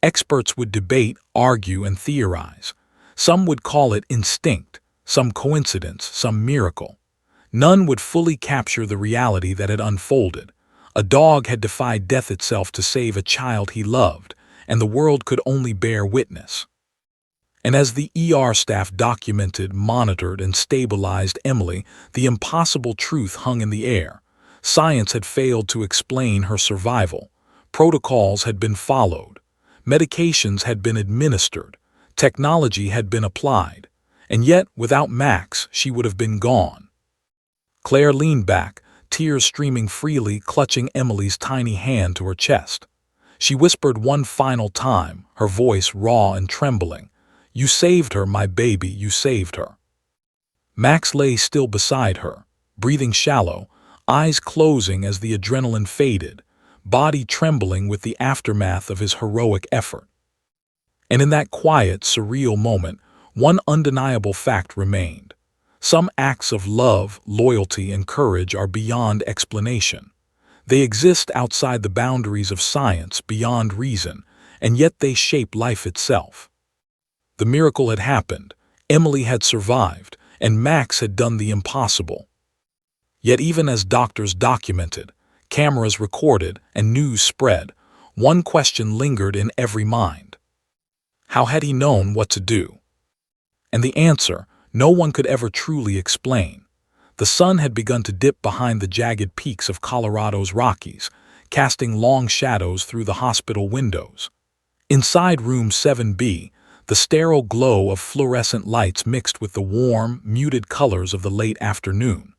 Experts would debate, argue, and theorize. Some would call it instinct, some coincidence, some miracle. None would fully capture the reality that had unfolded. A dog had defied death itself to save a child he loved, and the world could only bear witness. And as the ER staff documented, monitored, and stabilized Emily, the impossible truth hung in the air. Science had failed to explain her survival. Protocols had been followed. Medications had been administered. Technology had been applied. And yet, without Max, she would have been gone. Claire leaned back, tears streaming freely, clutching Emily's tiny hand to her chest. She whispered one final time, her voice raw and trembling, "You saved her, my baby, you saved her." Max lay still beside her, breathing shallow, eyes closing as the adrenaline faded, body trembling with the aftermath of his heroic effort. And in that quiet, surreal moment, one undeniable fact remained. Some acts of love, loyalty, and courage are beyond explanation. They exist outside the boundaries of science, beyond reason, and yet they shape life itself. The miracle had happened. Emily had survived, and Max had done the impossible. Yet even as doctors documented, cameras recorded, and news spread, one question lingered in every mind. How had he known what to do? And the answer, no one could ever truly explain. The sun had begun to dip behind the jagged peaks of Colorado's Rockies, casting long shadows through the hospital windows. Inside room 7B, the sterile glow of fluorescent lights mixed with the warm, muted colors of the late afternoon.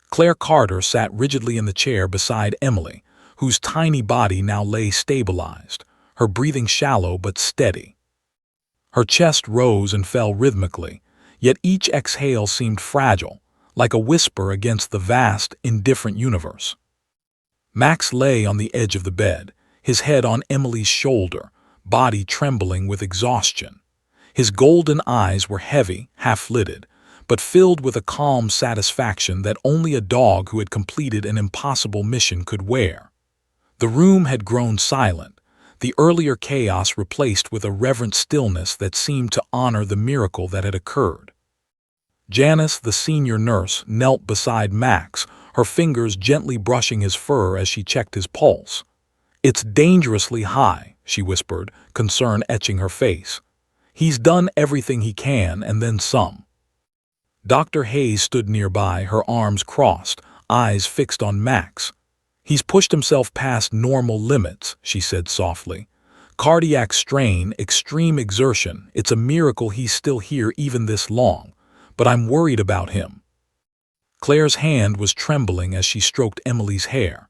Claire Carter sat rigidly in the chair beside Emily, whose tiny body now lay stabilized, her breathing shallow but steady. Her chest rose and fell rhythmically, yet each exhale seemed fragile, like a whisper against the vast, indifferent universe. Max lay on the edge of the bed, his head on Emily's shoulder, body trembling with exhaustion. His golden eyes were heavy, half-lidded, but filled with a calm satisfaction that only a dog who had completed an impossible mission could wear. The room had grown silent, the earlier chaos replaced with a reverent stillness that seemed to honor the miracle that had occurred. Janice, the senior nurse, knelt beside Max, her fingers gently brushing his fur as she checked his pulse. "It's dangerously high," she whispered, concern etching her face. "He's done everything he can and then some." Dr. Hayes stood nearby, her arms crossed, eyes fixed on Max. "He's pushed himself past normal limits," she said softly. "Cardiac strain, extreme exertion, it's a miracle he's still here even this long. But I'm worried about him." Claire's hand was trembling as she stroked Emily's hair.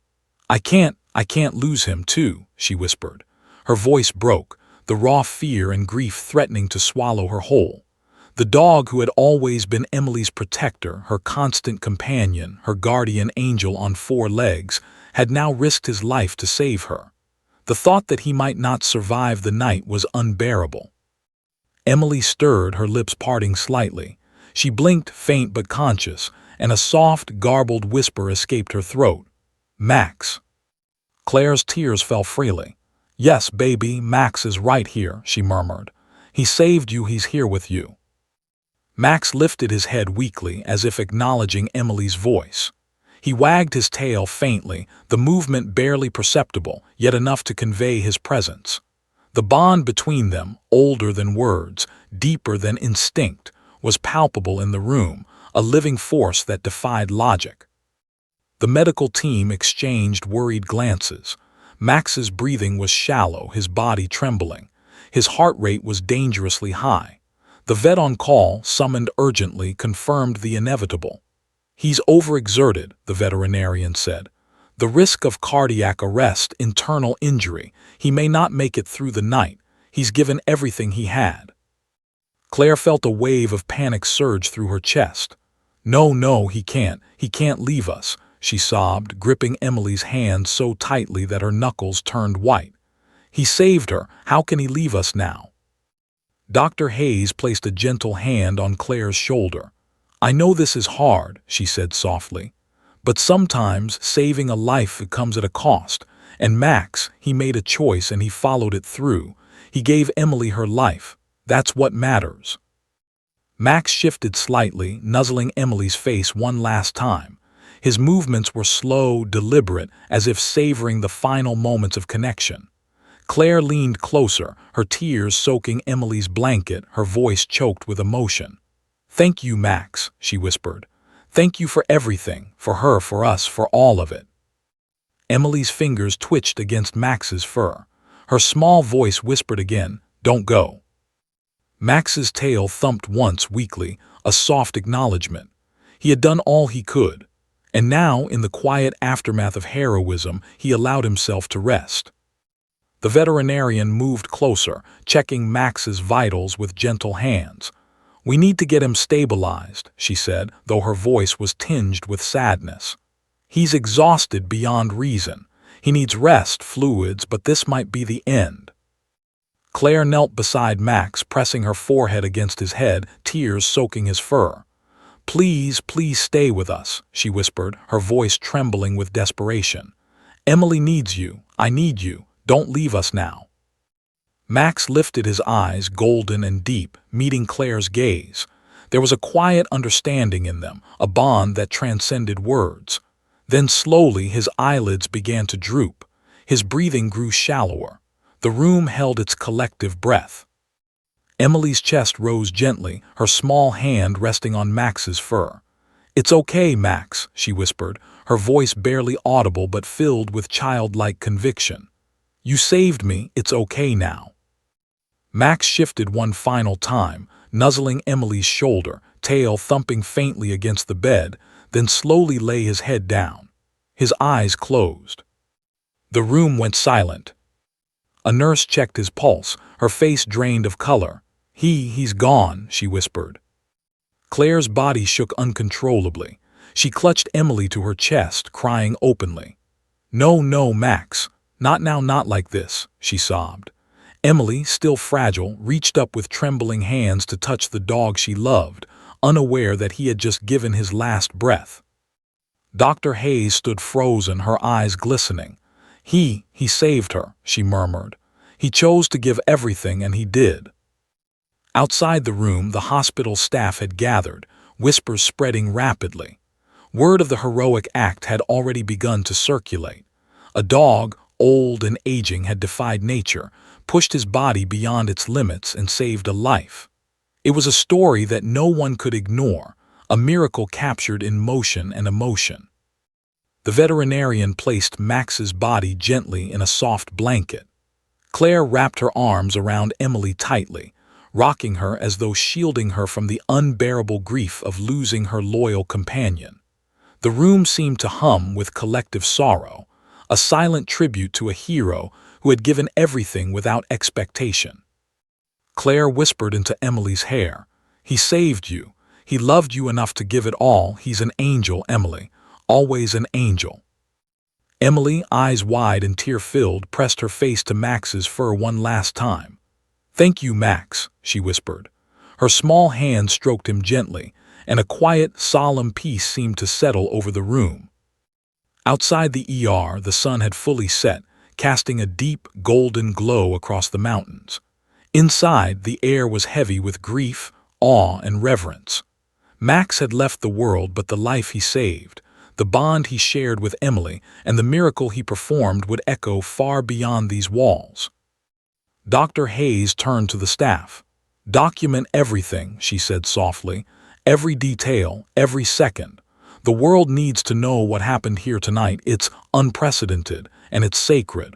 I can't lose him too," she whispered. Her voice broke, the raw fear and grief threatening to swallow her whole. The dog who had always been Emily's protector, her constant companion, her guardian angel on four legs, had now risked his life to save her. The thought that he might not survive the night was unbearable. Emily stirred, her lips parting slightly. She blinked, faint but conscious, and a soft, garbled whisper escaped her throat. "Max." Claire's tears fell freely. "Yes, baby, Max is right here," she murmured. "He saved you, he's here with you." Max lifted his head weakly, as if acknowledging Emily's voice. He wagged his tail faintly, the movement barely perceptible, yet enough to convey his presence. The bond between them, older than words, deeper than instinct, was palpable in the room, a living force that defied logic. The medical team exchanged worried glances. Max's breathing was shallow, his body trembling. His heart rate was dangerously high. The vet on call, summoned urgently, confirmed the inevitable. "He's overexerted," the veterinarian said. "The risk of cardiac arrest, internal injury. He may not make it through the night. He's given everything he had." Claire felt a wave of panic surge through her chest. No, he can't leave us," she sobbed, gripping Emily's hand so tightly that her knuckles turned white. "He saved her. How can he leave us now?" Dr. Hayes placed a gentle hand on Claire's shoulder. "I know this is hard," she said softly, "but sometimes saving a life comes at a cost, and Max, he made a choice and he followed it through. He gave Emily her life. That's what matters." Max shifted slightly, nuzzling Emily's face one last time. His movements were slow, deliberate, as if savoring the final moments of connection. Claire leaned closer, her tears soaking Emily's blanket, her voice choked with emotion. "Thank you, Max," she whispered. "Thank you for everything, for her, for us, for all of it." Emily's fingers twitched against Max's fur. Her small voice whispered again, "Don't go." Max's tail thumped once weakly, a soft acknowledgement. He had done all he could, and now, in the quiet aftermath of heroism, he allowed himself to rest. The veterinarian moved closer, checking Max's vitals with gentle hands. "We need to get him stabilized," she said, though her voice was tinged with sadness. "He's exhausted beyond reason. He needs rest, fluids, but this might be the end." Claire knelt beside Max, pressing her forehead against his head, tears soaking his fur. Please stay with us," she whispered, her voice trembling with desperation. "Emily needs you. I need you. Don't leave us now." Max lifted his eyes, golden and deep, meeting Claire's gaze. There was a quiet understanding in them, a bond that transcended words. Then slowly his eyelids began to droop. His breathing grew shallower. The room held its collective breath. Emily's chest rose gently, her small hand resting on Max's fur. "It's okay, Max," she whispered, her voice barely audible but filled with childlike conviction. "You saved me, it's okay now." Max shifted one final time, nuzzling Emily's shoulder, tail thumping faintly against the bed, then slowly lay his head down. His eyes closed. The room went silent. A nurse checked his pulse, her face drained of color. He's gone," she whispered. Claire's body shook uncontrollably. She clutched Emily to her chest, crying openly. "No, no, Max. Not now, not like this," she sobbed. Emily, still fragile, reached up with trembling hands to touch the dog she loved, unaware that he had just given his last breath. Dr. Hayes stood frozen, her eyes glistening. He saved her," she murmured. "He chose to give everything, and he did." Outside the room, the hospital staff had gathered, whispers spreading rapidly. Word of the heroic act had already begun to circulate. A dog, old and aging, had defied nature, pushed his body beyond its limits, and saved a life. It was a story that no one could ignore, a miracle captured in motion and emotion. The veterinarian placed Max's body gently in a soft blanket. Claire wrapped her arms around Emily tightly, rocking her as though shielding her from the unbearable grief of losing her loyal companion. The room seemed to hum with collective sorrow, a silent tribute to a hero who had given everything without expectation. Claire whispered into Emily's hair, "He saved you. He loved you enough to give it all. He's an angel, Emily. Always an angel." Emily, eyes wide and tear-filled, pressed her face to Max's fur one last time. "Thank you, Max," she whispered. Her small hand stroked him gently, and a quiet, solemn peace seemed to settle over the room. Outside the ER, the sun had fully set, casting a deep, golden glow across the mountains. Inside, the air was heavy with grief, awe, and reverence. Max had left the world, but the life he saved, the bond he shared with Emily, and the miracle he performed would echo far beyond these walls. Dr. Hayes turned to the staff. "Document everything," she said softly. "Every detail, every second. The world needs to know what happened here tonight. It's unprecedented, and it's sacred."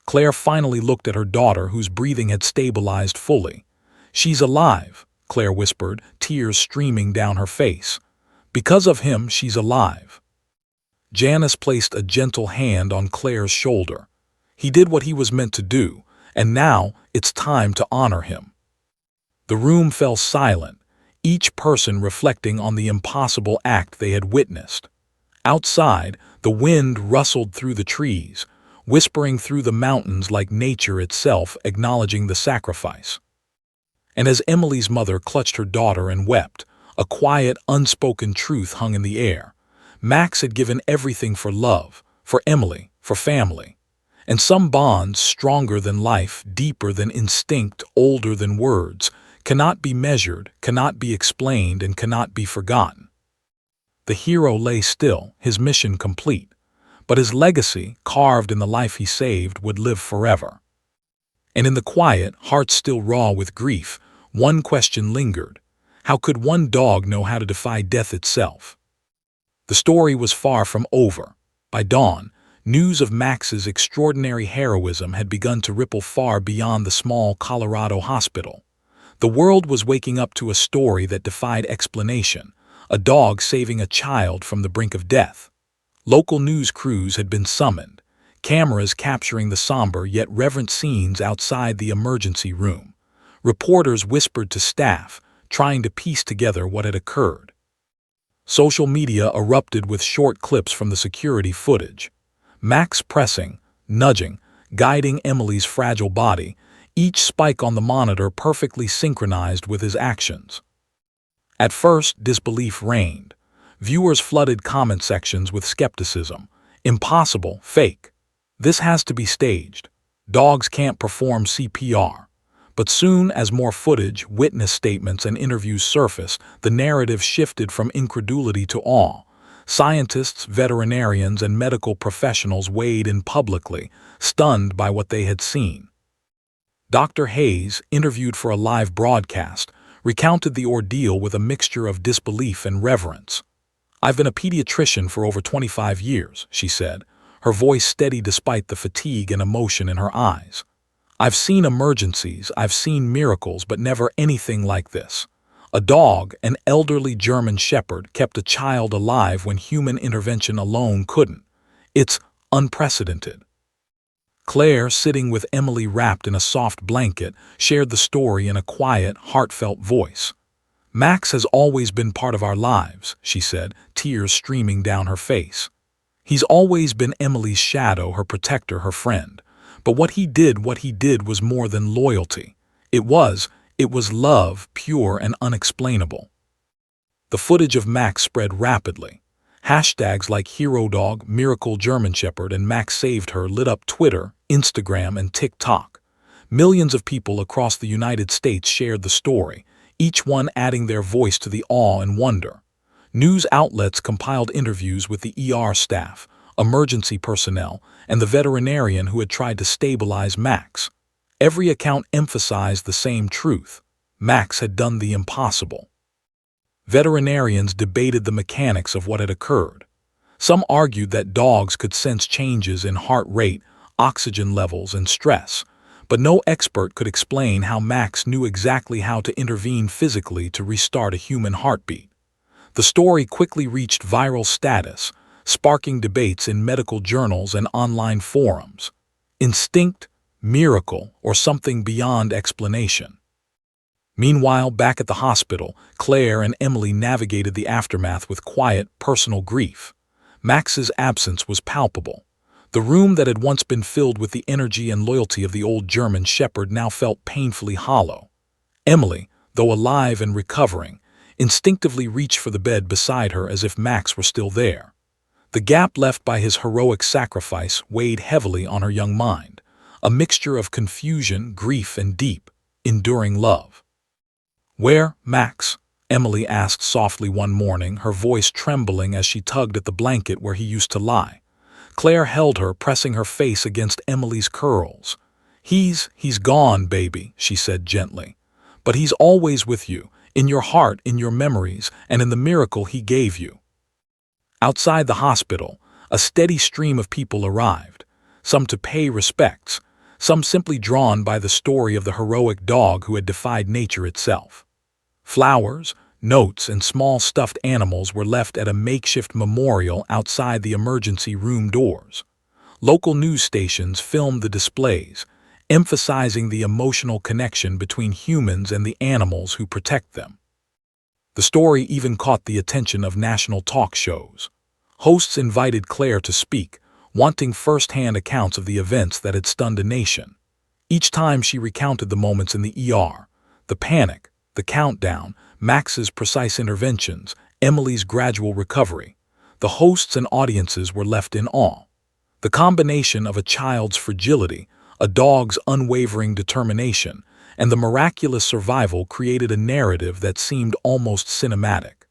Claire finally looked at her daughter, whose breathing had stabilized fully. "She's alive," Claire whispered, tears streaming down her face. "Because of him, she's alive." Janice placed a gentle hand on Claire's shoulder. "He did what he was meant to do, and now it's time to honor him." The room fell silent, each person reflecting on the impossible act they had witnessed. Outside, the wind rustled through the trees, whispering through the mountains like nature itself acknowledging the sacrifice. And as Emily's mother clutched her daughter and wept, a quiet, unspoken truth hung in the air. Max had given everything for love, for Emily, for family. And some bonds, stronger than life, deeper than instinct, older than words, cannot be measured, cannot be explained, and cannot be forgotten. The hero lay still, his mission complete, but his legacy, carved in the life he saved, would live forever. And in the quiet, heart still raw with grief, one question lingered. How could one dog know how to defy death itself? The story was far from over. By dawn, news of Max's extraordinary heroism had begun to ripple far beyond the small Colorado hospital. The world was waking up to a story that defied explanation, a dog saving a child from the brink of death. Local news crews had been summoned, cameras capturing the somber yet reverent scenes outside the emergency room. Reporters whispered to staff, trying to piece together what had occurred. Social media erupted with short clips from the security footage. Max pressing, nudging, guiding Emily's fragile body, each spike on the monitor perfectly synchronized with his actions. At first, disbelief reigned. Viewers flooded comment sections with skepticism. Impossible, fake. This has to be staged. Dogs can't perform CPR. But soon as more footage, witness statements, and interviews surfaced, the narrative shifted from incredulity to awe. Scientists, veterinarians, and medical professionals weighed in publicly, stunned by what they had seen. Dr. Hayes, interviewed for a live broadcast, recounted the ordeal with a mixture of disbelief and reverence. "I've been a pediatrician for over 25 years," she said, her voice steady despite the fatigue and emotion in her eyes. "I've seen emergencies, I've seen miracles, but never anything like this. A dog, an elderly German shepherd, kept a child alive when human intervention alone couldn't. It's unprecedented." Claire, sitting with Emily wrapped in a soft blanket, shared the story in a quiet, heartfelt voice. "Max has always been part of our lives," she said, tears streaming down her face. "He's always been Emily's shadow, her protector, her friend. But what he did was more than loyalty. It was love, pure and unexplainable." The footage of Max spread rapidly. Hashtags like HeroDog, Miracle German Shepherd, and Max Saved Her lit up Twitter, Instagram, and TikTok. Millions of people across the United States shared the story, each one adding their voice to the awe and wonder. News outlets compiled interviews with the ER staff, emergency personnel, and the veterinarian who had tried to stabilize Max. Every account emphasized the same truth: Max had done the impossible. Veterinarians debated the mechanics of what had occurred. Some argued that dogs could sense changes in heart rate, oxygen levels, and stress, but no expert could explain how Max knew exactly how to intervene physically to restart a human heartbeat. The story quickly reached viral status, sparking debates in medical journals and online forums. Instinct, miracle, or something beyond explanation? Meanwhile, back at the hospital, Claire and Emily navigated the aftermath with quiet, personal grief. Max's absence was palpable. The room that had once been filled with the energy and loyalty of the old German shepherd now felt painfully hollow. Emily, though alive and recovering, instinctively reached for the bed beside her as if Max were still there. The gap left by his heroic sacrifice weighed heavily on her young mind, a mixture of confusion, grief, and deep, enduring love. "Where, Max?" Emily asked softly one morning, her voice trembling as she tugged at the blanket where he used to lie. Claire held her, pressing her face against Emily's curls. He's gone, baby," she said gently. "But he's always with you, in your heart, in your memories, and in the miracle he gave you." Outside the hospital, a steady stream of people arrived, some to pay respects, some simply drawn by the story of the heroic dog who had defied nature itself. Flowers, notes, and small stuffed animals were left at a makeshift memorial outside the emergency room doors. Local news stations filmed the displays, emphasizing the emotional connection between humans and the animals who protect them. The story even caught the attention of national talk shows. Hosts invited Claire to speak, wanting first-hand accounts of the events that had stunned a nation. Each time she recounted the moments in the ER, the panic, the countdown, Max's precise interventions, Emily's gradual recovery, the hosts and audiences were left in awe. The combination of a child's fragility, a dog's unwavering determination, and the miraculous survival created a narrative that seemed almost cinematic.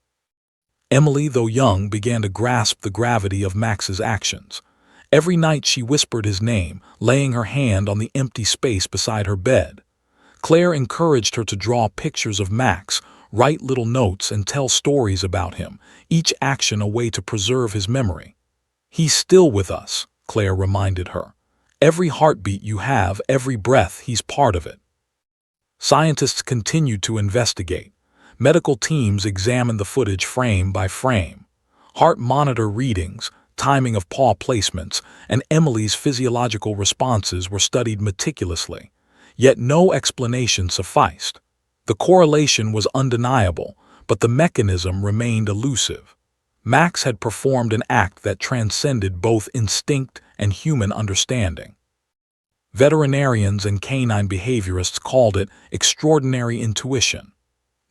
Emily, though young, began to grasp the gravity of Max's actions. Every night she whispered his name, laying her hand on the empty space beside her bed. Claire encouraged her to draw pictures of Max, write little notes, and tell stories about him, each action a way to preserve his memory. "He's still with us," Claire reminded her. "Every heartbeat you have, every breath, he's part of it." Scientists continued to investigate. Medical teams examined the footage frame by frame. Heart monitor readings, timing of paw placements, and Emily's physiological responses were studied meticulously. Yet no explanation sufficed. The correlation was undeniable, but the mechanism remained elusive. Max had performed an act that transcended both instinct and human understanding. Veterinarians and canine behaviorists called it extraordinary intuition.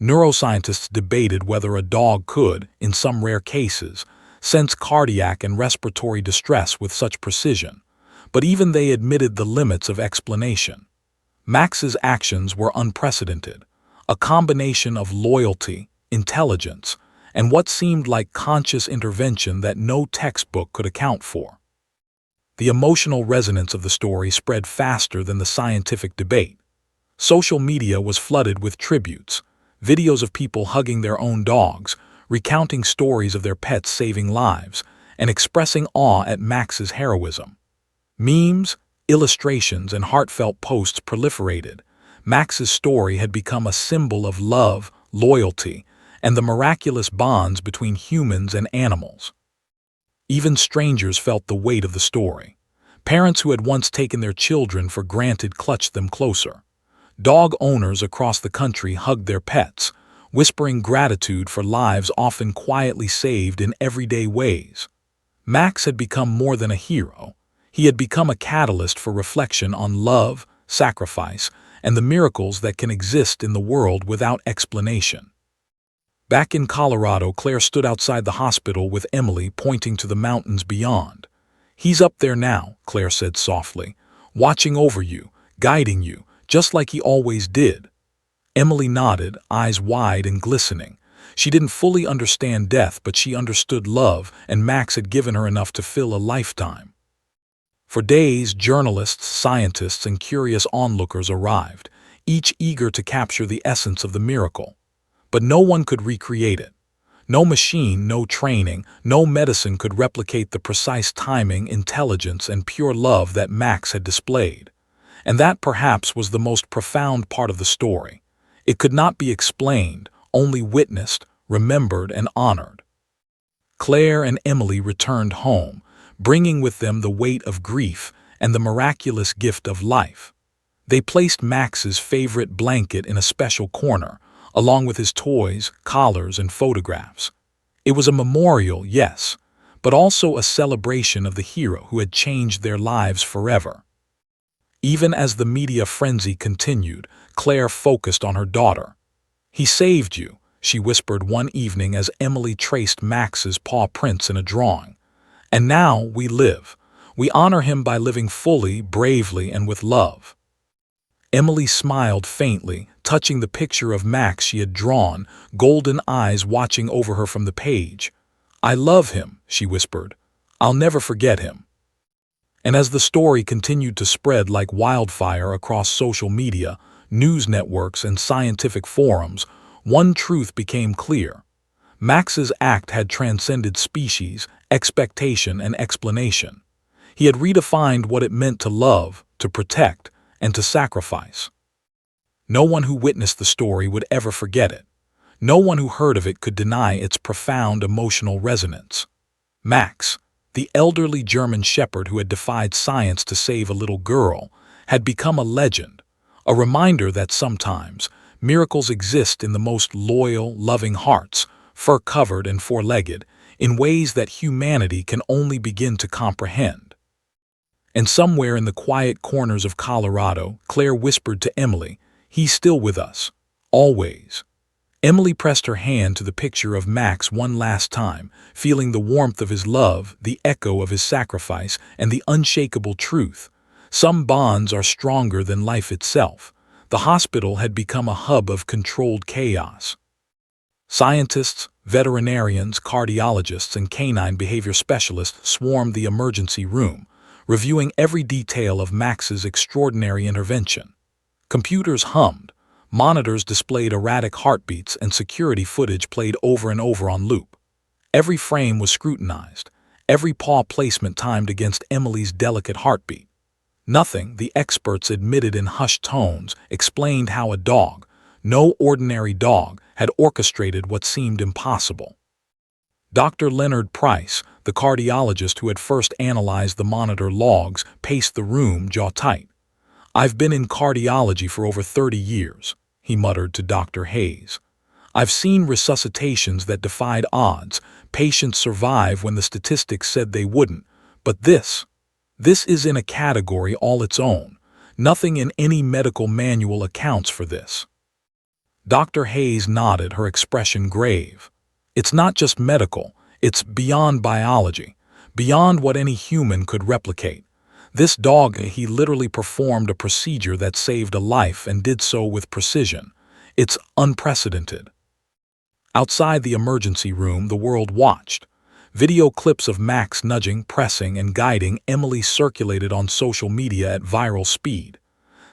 Neuroscientists debated whether a dog could, in some rare cases, sense cardiac and respiratory distress with such precision, but even they admitted the limits of explanation. Max's actions were unprecedented, a combination of loyalty, intelligence, and what seemed like conscious intervention that no textbook could account for. The emotional resonance of the story spread faster than the scientific debate. Social media was flooded with tributes, videos of people hugging their own dogs, recounting stories of their pets saving lives, and expressing awe at Max's heroism. Memes, illustrations, and heartfelt posts proliferated. Max's story had become a symbol of love, loyalty, and the miraculous bonds between humans and animals. Even strangers felt the weight of the story. Parents who had once taken their children for granted clutched them closer. Dog owners across the country hugged their pets, whispering gratitude for lives often quietly saved in everyday ways. Max had become more than a hero. He had become a catalyst for reflection on love, sacrifice, and the miracles that can exist in the world without explanation. Back in Colorado, Claire stood outside the hospital with Emily, pointing to the mountains beyond. "He's up there now," Claire said softly, "watching over you, guiding you, just like he always did." Emily nodded, eyes wide and glistening. She didn't fully understand death, but she understood love, and Max had given her enough to fill a lifetime. For days, journalists, scientists, and curious onlookers arrived, each eager to capture the essence of the miracle. But no one could recreate it. No machine, no training, no medicine could replicate the precise timing, intelligence, and pure love that Max had displayed. And that perhaps was the most profound part of the story. It could not be explained, only witnessed, remembered, and honored. Claire and Emily returned home, bringing with them the weight of grief and the miraculous gift of life. They placed Max's favorite blanket in a special corner, along with his toys, collars, and photographs. It was a memorial, yes, but also a celebration of the hero who had changed their lives forever. Even as the media frenzy continued, Claire focused on her daughter. "He saved you," she whispered one evening as Emily traced Max's paw prints in a drawing. "And now we live. We honor him by living fully, bravely, and with love." Emily smiled faintly, touching the picture of Max she had drawn, golden eyes watching over her from the page. "I love him," she whispered. "I'll never forget him." And as the story continued to spread like wildfire across social media, news networks, and scientific forums, one truth became clear. Max's act had transcended species, expectation, and explanation. He had redefined what it meant to love, to protect, and to sacrifice. No one who witnessed the story would ever forget it. No one who heard of it could deny its profound emotional resonance. Max, the elderly German shepherd who had defied science to save a little girl, had become a legend, a reminder that sometimes miracles exist in the most loyal, loving hearts, fur-covered and four-legged, in ways that humanity can only begin to comprehend. And somewhere in the quiet corners of Colorado, Claire whispered to Emily, "He's still with us, always." Emily pressed her hand to the picture of Max one last time, feeling the warmth of his love, the echo of his sacrifice, and the unshakable truth. Some bonds are stronger than life itself. The hospital had become a hub of controlled chaos. Scientists, veterinarians, cardiologists, and canine behavior specialists swarmed the emergency room, reviewing every detail of Max's extraordinary intervention. Computers hummed, monitors displayed erratic heartbeats, and security footage played over and over on loop. Every frame was scrutinized, every paw placement timed against Emily's delicate heartbeat. Nothing, the experts admitted in hushed tones, explained how a dog, no ordinary dog, had orchestrated what seemed impossible. Dr. Leonard Price, the cardiologist who had first analyzed the monitor logs, paced the room, jaw tight. "I've been in cardiology for over 30 years, he muttered to Dr. Hayes. "I've seen resuscitations that defied odds, patients survive when the statistics said they wouldn't, but this is in a category all its own. Nothing in any medical manual accounts for this." Dr. Hayes nodded, her expression grave. "It's not just medical, it's beyond biology, beyond what any human could replicate. This dog, he literally performed a procedure that saved a life and did so with precision. It's unprecedented. Outside the emergency room, the world watched. Video clips of Max nudging, pressing, and guiding Emily circulated on social media at viral speed.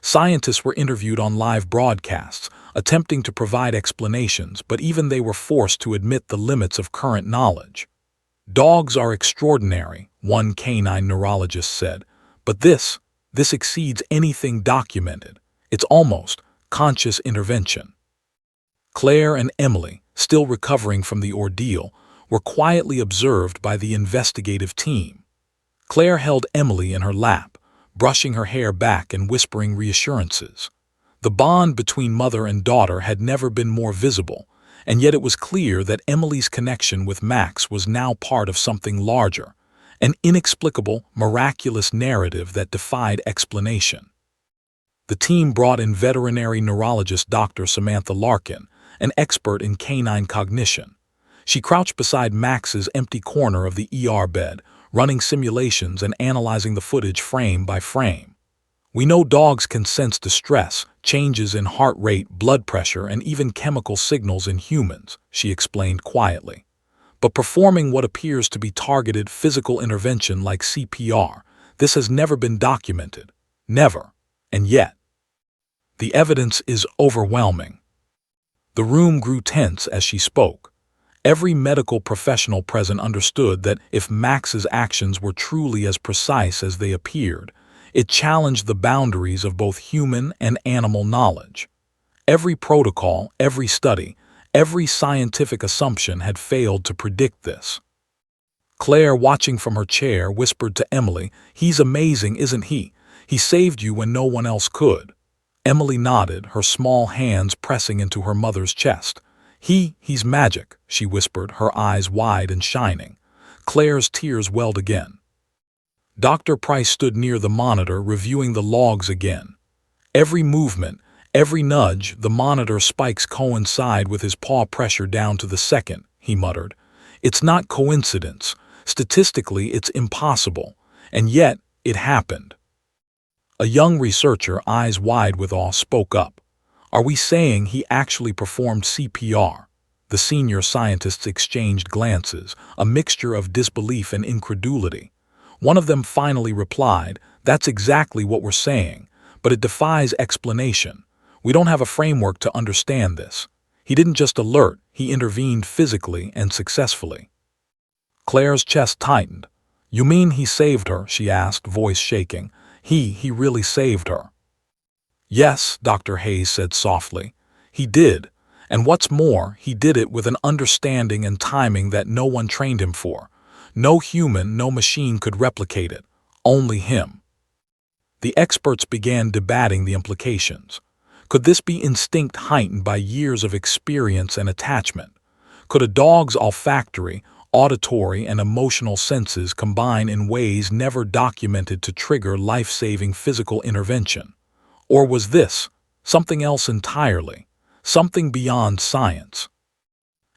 Scientists were interviewed on live broadcasts, attempting to provide explanations, but even they were forced to admit the limits of current knowledge. Dogs are extraordinary, one canine neurologist said, but this exceeds anything documented. It's almost conscious intervention. Claire and Emily, still recovering from the ordeal, were quietly observed by the investigative team. Claire held Emily in her lap, brushing her hair back and whispering reassurances. The bond between mother and daughter had never been more visible, and yet it was clear that Emily's connection with Max was now part of something larger, an inexplicable, miraculous narrative that defied explanation. The team brought in veterinary neurologist Dr. Samantha Larkin, an expert in canine cognition. She crouched beside Max's empty corner of the ER bed, running simulations and analyzing the footage frame by frame. We know dogs can sense distress, changes in heart rate, blood pressure, and even chemical signals in humans, she explained quietly. But performing what appears to be targeted physical intervention like CPR, this has never been documented. Never. And yet, the evidence is overwhelming. The room grew tense as she spoke. Every medical professional present understood that if Max's actions were truly as precise as they appeared, it challenged the boundaries of both human and animal knowledge. Every protocol, every study, every scientific assumption had failed to predict this. Claire, watching from her chair, whispered to Emily, "He's amazing, isn't he? He saved you when no one else could." Emily nodded, her small hands pressing into her mother's chest. He's magic," she whispered, her eyes wide and shining. Claire's tears welled again. Dr. Price stood near the monitor, reviewing the logs again. Every movement, every nudge, the monitor spikes coincide with his paw pressure down to the second, he muttered. "It's not coincidence. Statistically, it's impossible. And yet, it happened." A young researcher, eyes wide with awe, spoke up. "Are we saying he actually performed CPR?" The senior scientists exchanged glances, a mixture of disbelief and incredulity. One of them finally replied, "That's exactly what we're saying, but it defies explanation. We don't have a framework to understand this. He didn't just alert, he intervened physically and successfully." Claire's chest tightened. "You mean he saved her?" she asked, voice shaking. He really saved her." "Yes," Dr. Hayes said softly. "He did. And what's more, he did it with an understanding and timing that no one trained him for. No human, no machine could replicate it. Only him." The experts began debating the implications. Could this be instinct heightened by years of experience and attachment? Could a dog's olfactory, auditory, and emotional senses combine in ways never documented to trigger life-saving physical intervention? Or was this something else entirely, something beyond science?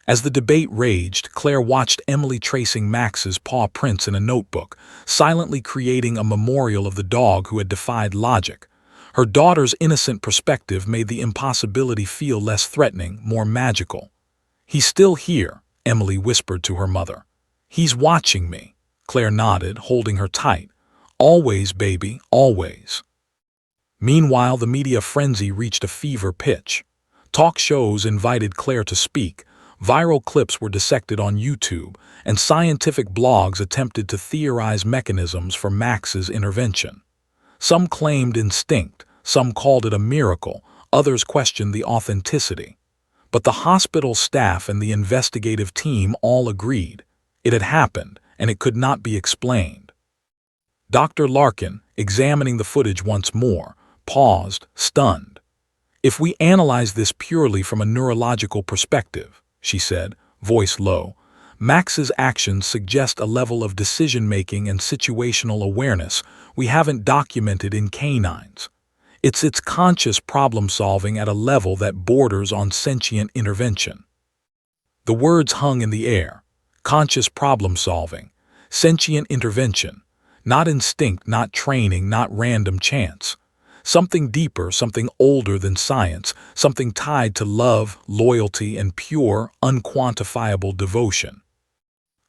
As the debate raged, Claire watched Emily tracing Max's paw prints in a notebook, silently creating a memorial of the dog who had defied logic. Her daughter's innocent perspective made the impossibility feel less threatening, more magical. "He's still here," Emily whispered to her mother. "He's watching me." Claire nodded, holding her tight. "Always, baby, always." Meanwhile, the media frenzy reached a fever pitch. Talk shows invited Claire to speak, viral clips were dissected on YouTube, and scientific blogs attempted to theorize mechanisms for Max's intervention. Some claimed instinct, some called it a miracle, others questioned the authenticity. But the hospital staff and the investigative team all agreed. It had happened, and it could not be explained. Dr. Larkin, examining the footage once more, paused, stunned. "If we analyze this purely from a neurological perspective," she said, voice low, "Max's actions suggest a level of decision-making and situational awareness we haven't documented in canines. It's conscious problem-solving at a level that borders on sentient intervention." The words hung in the air. Conscious problem-solving, sentient intervention. Not instinct, not training, not random chance. Something deeper, something older than science, something tied to love, loyalty, and pure, unquantifiable devotion.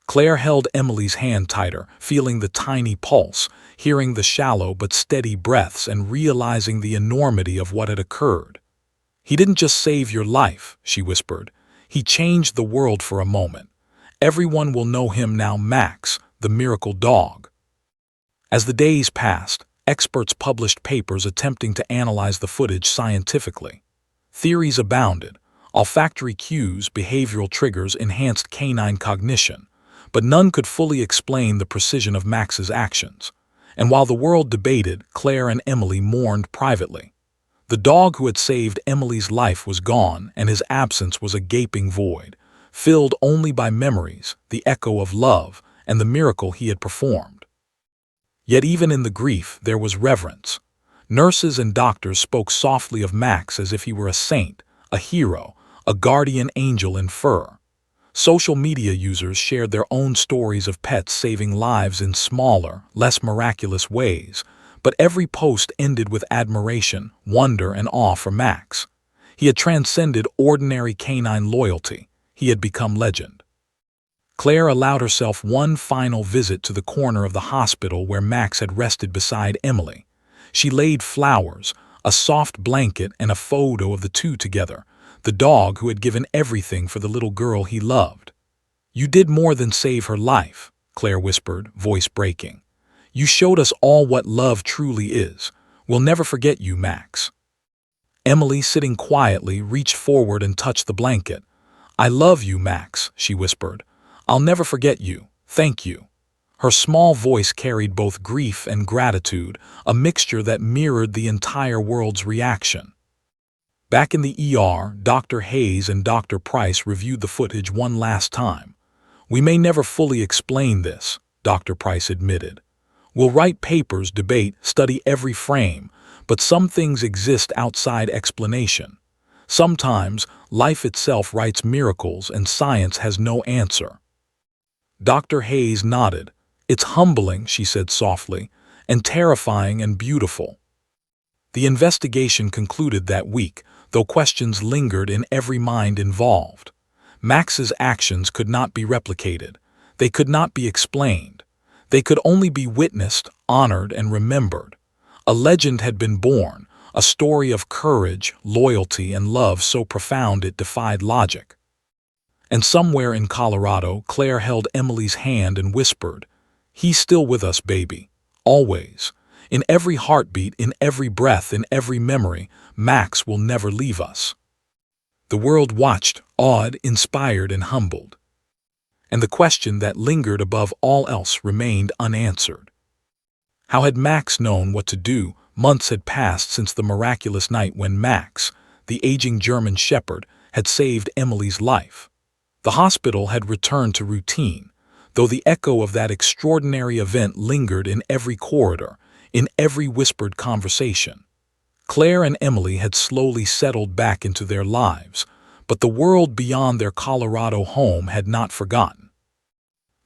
Claire held Emily's hand tighter, feeling the tiny pulse, hearing the shallow but steady breaths, and realizing the enormity of what had occurred. "He didn't just save your life," she whispered. "He changed the world for a moment. Everyone will know him now, Max, the miracle dog." As the days passed, experts published papers attempting to analyze the footage scientifically. Theories abounded: olfactory cues, behavioral triggers, enhanced canine cognition. But none could fully explain the precision of Max's actions. And while the world debated, Claire and Emily mourned privately. The dog who had saved Emily's life was gone, and his absence was a gaping void, filled only by memories, the echo of love, and the miracle he had performed. Yet even in the grief there was reverence. Nurses and doctors spoke softly of Max as if he were a saint, a hero, a guardian angel in fur. Social media users shared their own stories of pets saving lives in smaller, less miraculous ways, but every post ended with admiration, wonder, and awe for Max. He had transcended ordinary canine loyalty. He had become legend. Claire allowed herself one final visit to the corner of the hospital where Max had rested beside Emily. She laid flowers, a soft blanket, and a photo of the two together, the dog who had given everything for the little girl he loved. "You did more than save her life," Claire whispered, voice breaking. "You showed us all what love truly is. We'll never forget you, Max." Emily, sitting quietly, reached forward and touched the blanket. "I love you, Max," she whispered. "I'll never forget you. Thank you." Her small voice carried both grief and gratitude, a mixture that mirrored the entire world's reaction. Back in the ER, Dr. Hayes and Dr. Price reviewed the footage one last time. "We may never fully explain this," Dr. Price admitted. "We'll write papers, debate, study every frame, but some things exist outside explanation. Sometimes, life itself writes miracles and science has no answer." Dr. Hayes nodded. "It's humbling," she said softly, "and terrifying and beautiful." The investigation concluded that week, though questions lingered in every mind involved. Max's actions could not be replicated. They could not be explained. They could only be witnessed, honored, and remembered. A legend had been born, a story of courage, loyalty, and love so profound it defied logic. And somewhere in Colorado, Claire held Emily's hand and whispered, "He's still with us, baby. Always. In every heartbeat, in every breath, in every memory, Max will never leave us." The world watched, awed, inspired, and humbled. And the question that lingered above all else remained unanswered. How had Max known what to do? Months had passed since the miraculous night when Max, the aging German shepherd, had saved Emily's life. The hospital had returned to routine, though the echo of that extraordinary event lingered in every corridor, in every whispered conversation. Claire and Emily had slowly settled back into their lives, but the world beyond their Colorado home had not forgotten.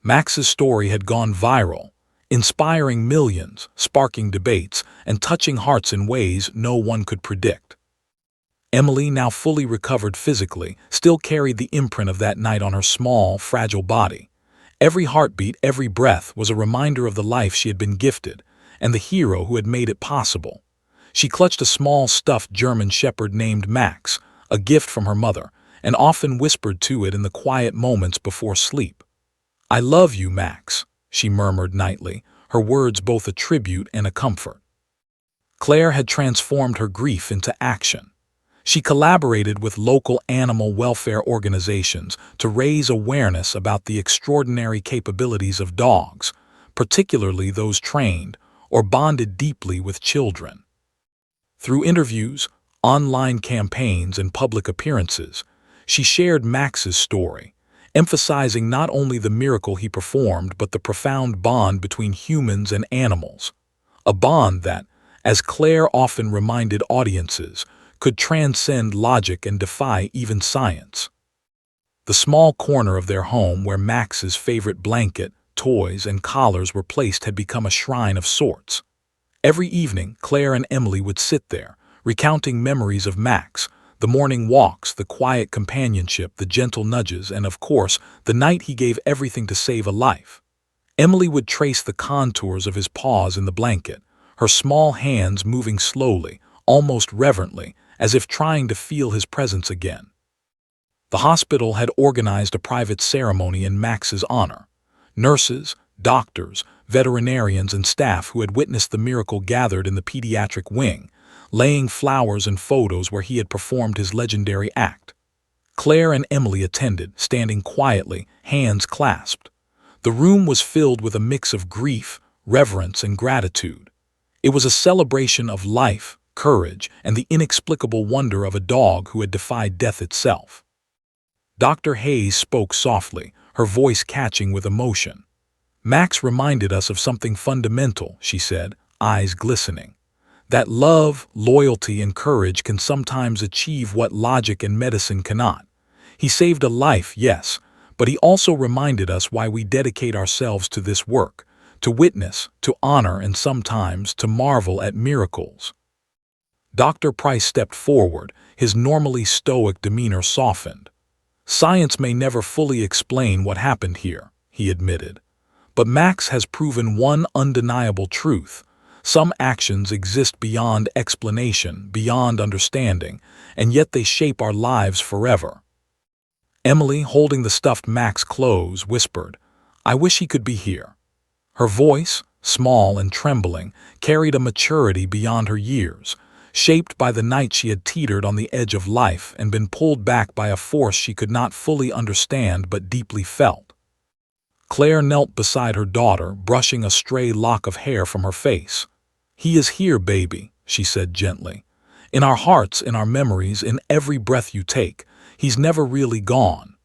Max's story had gone viral, inspiring millions, sparking debates, and touching hearts in ways no one could predict. Emily, now fully recovered physically, still carried the imprint of that night on her small, fragile body. Every heartbeat, every breath was a reminder of the life she had been gifted, and the hero who had made it possible. She clutched a small stuffed German shepherd named Max, a gift from her mother, and often whispered to it in the quiet moments before sleep. "I love you, Max," she murmured nightly, her words both a tribute and a comfort. Claire had transformed her grief into action. She collaborated with local animal welfare organizations to raise awareness about the extraordinary capabilities of dogs, particularly those trained or bonded deeply with children. Through interviews, online campaigns, and public appearances, she shared Max's story, emphasizing not only the miracle he performed but the profound bond between humans and animals. A bond that, as Claire often reminded audiences, could transcend logic and defy even science. The small corner of their home where Max's favorite blanket, toys and collars were placed had become a shrine of sorts. Every evening, Claire and Emily would sit there, recounting memories of Max, the morning walks, the quiet companionship, the gentle nudges, and of course, the night he gave everything to save a life. Emily would trace the contours of his paws in the blanket, her small hands moving slowly, almost reverently, as if trying to feel his presence again. The hospital had organized a private ceremony in Max's honor. Nurses, doctors, veterinarians, and staff who had witnessed the miracle gathered in the pediatric wing, laying flowers and photos where he had performed his legendary act. Claire and Emily attended, standing quietly, hands clasped. The room was filled with a mix of grief, reverence, and gratitude. It was a celebration of life, courage, and the inexplicable wonder of a dog who had defied death itself. Dr. Hayes spoke softly, her voice catching with emotion. "Max reminded us of something fundamental," she said, eyes glistening. "That love, loyalty, and courage can sometimes achieve what logic and medicine cannot. He saved a life, yes, but he also reminded us why we dedicate ourselves to this work, to witness, to honor, and sometimes to marvel at miracles." Dr. Price stepped forward, his normally stoic demeanor softened. "Science may never fully explain what happened here," he admitted. "But Max has proven one undeniable truth. Some actions exist beyond explanation, beyond understanding, and yet they shape our lives forever." Emily, holding the stuffed Max close, whispered, "I wish he could be here." Her voice, small and trembling, carried a maturity beyond her years, shaped by the night she had teetered on the edge of life and been pulled back by a force she could not fully understand but deeply felt. Claire knelt beside her daughter, brushing a stray lock of hair from her face. "He is here, baby," she said gently. "In our hearts, in our memories, in every breath you take. He's never really gone."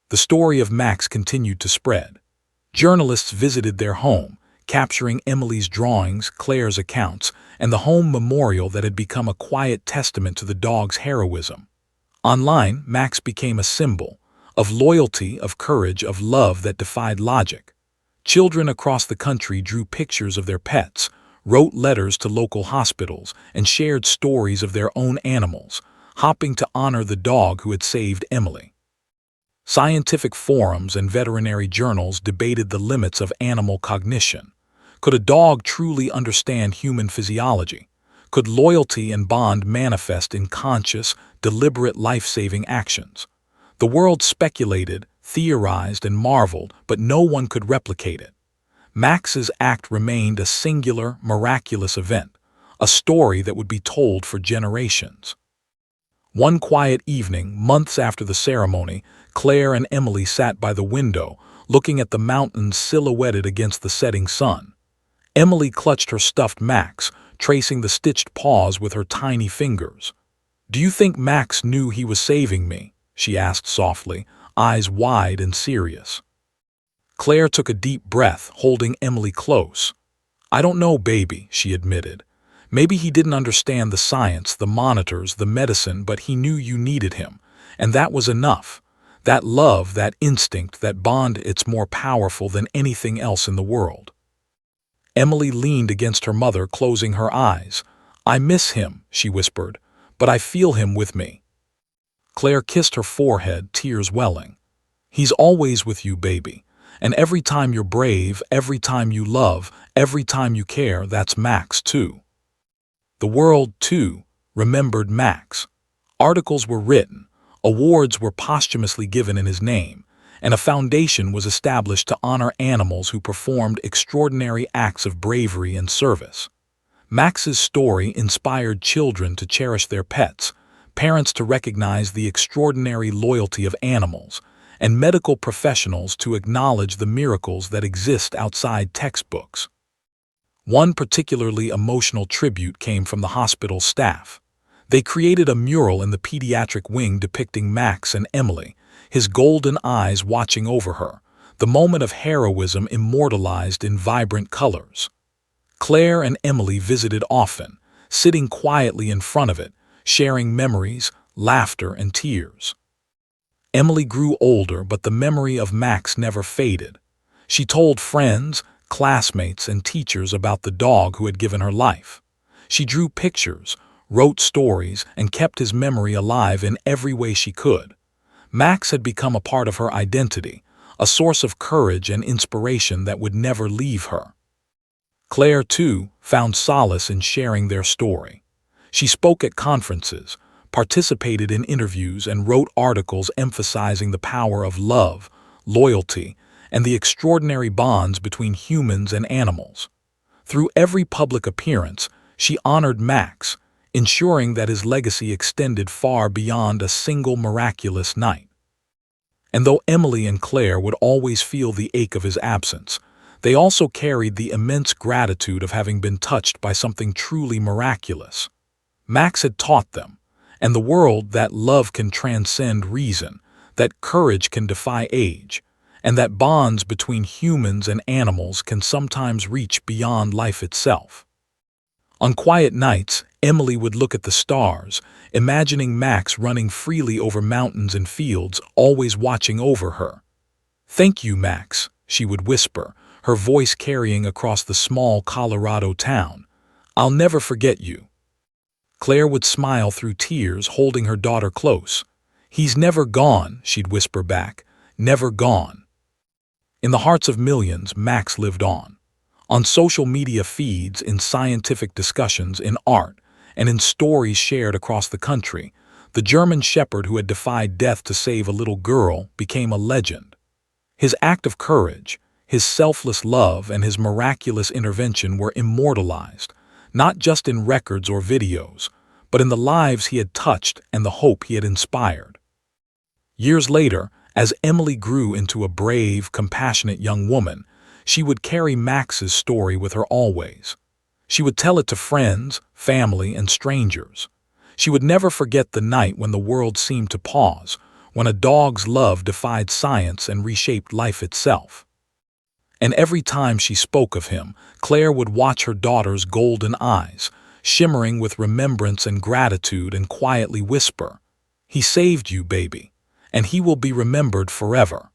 The story of Max continued to spread. Journalists visited their home, capturing Emily's drawings, Claire's accounts, and the home memorial that had become a quiet testament to the dog's heroism. Online, Max became a symbol of loyalty, of courage, of love that defied logic. Children across the country drew pictures of their pets, wrote letters to local hospitals, and shared stories of their own animals, hopping to honor the dog who had saved Emily. Scientific forums and veterinary journals debated the limits of animal cognition. Could a dog truly understand human physiology? Could loyalty and bond manifest in conscious, deliberate life-saving actions? The world speculated, theorized, and marveled, but no one could replicate it. Max's act remained a singular, miraculous event, a story that would be told for generations. One quiet evening, months after the ceremony, Claire and Emily sat by the window, looking at the mountains silhouetted against the setting sun. Emily clutched her stuffed Max, tracing the stitched paws with her tiny fingers. "Do you think Max knew he was saving me?" she asked softly, eyes wide and serious. Claire took a deep breath, holding Emily close. "I don't know, baby," she admitted. "Maybe he didn't understand the science, the monitors, the medicine, but he knew you needed him, and that was enough. That love, that instinct, that bond, it's more powerful than anything else in the world." Emily leaned against her mother, closing her eyes. "I miss him," she whispered, "but I feel him with me." Claire kissed her forehead, tears welling. "He's always with you, baby. And every time you're brave, every time you love, every time you care, that's Max, too." The world, too, remembered Max. Articles were written, awards were posthumously given in his name, and a foundation was established to honor animals who performed extraordinary acts of bravery and service. Max's story inspired children to cherish their pets, parents to recognize the extraordinary loyalty of animals, and medical professionals to acknowledge the miracles that exist outside textbooks. One particularly emotional tribute came from the hospital staff. They created a mural in the pediatric wing depicting Max and Emily, his golden eyes watching over her, the moment of heroism immortalized in vibrant colors. Claire and Emily visited often, sitting quietly in front of it, sharing memories, laughter, and tears. Emily grew older, but the memory of Max never faded. She told friends, classmates, and teachers about the dog who had given her life. She drew pictures, wrote stories, and kept his memory alive in every way she could. Max had become a part of her identity, a source of courage and inspiration that would never leave her. Claire, too, found solace in sharing their story. She spoke at conferences, participated in interviews, and wrote articles emphasizing the power of love, loyalty, and the extraordinary bonds between humans and animals. Through every public appearance, she honored Max, ensuring that his legacy extended far beyond a single miraculous night. And though Emily and Claire would always feel the ache of his absence, they also carried the immense gratitude of having been touched by something truly miraculous. Max had taught them, and the world, that love can transcend reason, that courage can defy age, and that bonds between humans and animals can sometimes reach beyond life itself. On quiet nights, Emily would look at the stars, imagining Max running freely over mountains and fields, always watching over her. "Thank you, Max," she would whisper, her voice carrying across the small Colorado town. "I'll never forget you." Claire would smile through tears, holding her daughter close. "He's never gone," she'd whisper back, "never gone." In the hearts of millions, Max lived on. On social media feeds, in scientific discussions, in art, and in stories shared across the country, the German shepherd who had defied death to save a little girl became a legend. His act of courage, his selfless love, and his miraculous intervention were immortalized, not just in records or videos, but in the lives he had touched and the hope he had inspired. Years later, as Emily grew into a brave, compassionate young woman, she would carry Max's story with her always. She would tell it to friends, family, and strangers. She would never forget the night when the world seemed to pause, when a dog's love defied science and reshaped life itself. And every time she spoke of him, Claire would watch her daughter's golden eyes, shimmering with remembrance and gratitude, and quietly whisper, "He saved you, baby, and he will be remembered forever."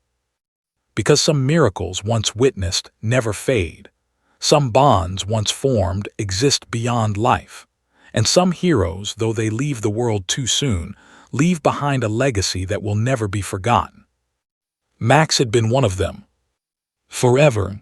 Because some miracles once witnessed never fade, some bonds once formed exist beyond life, and some heroes, though they leave the world too soon, leave behind a legacy that will never be forgotten. Max had been one of them. Forever,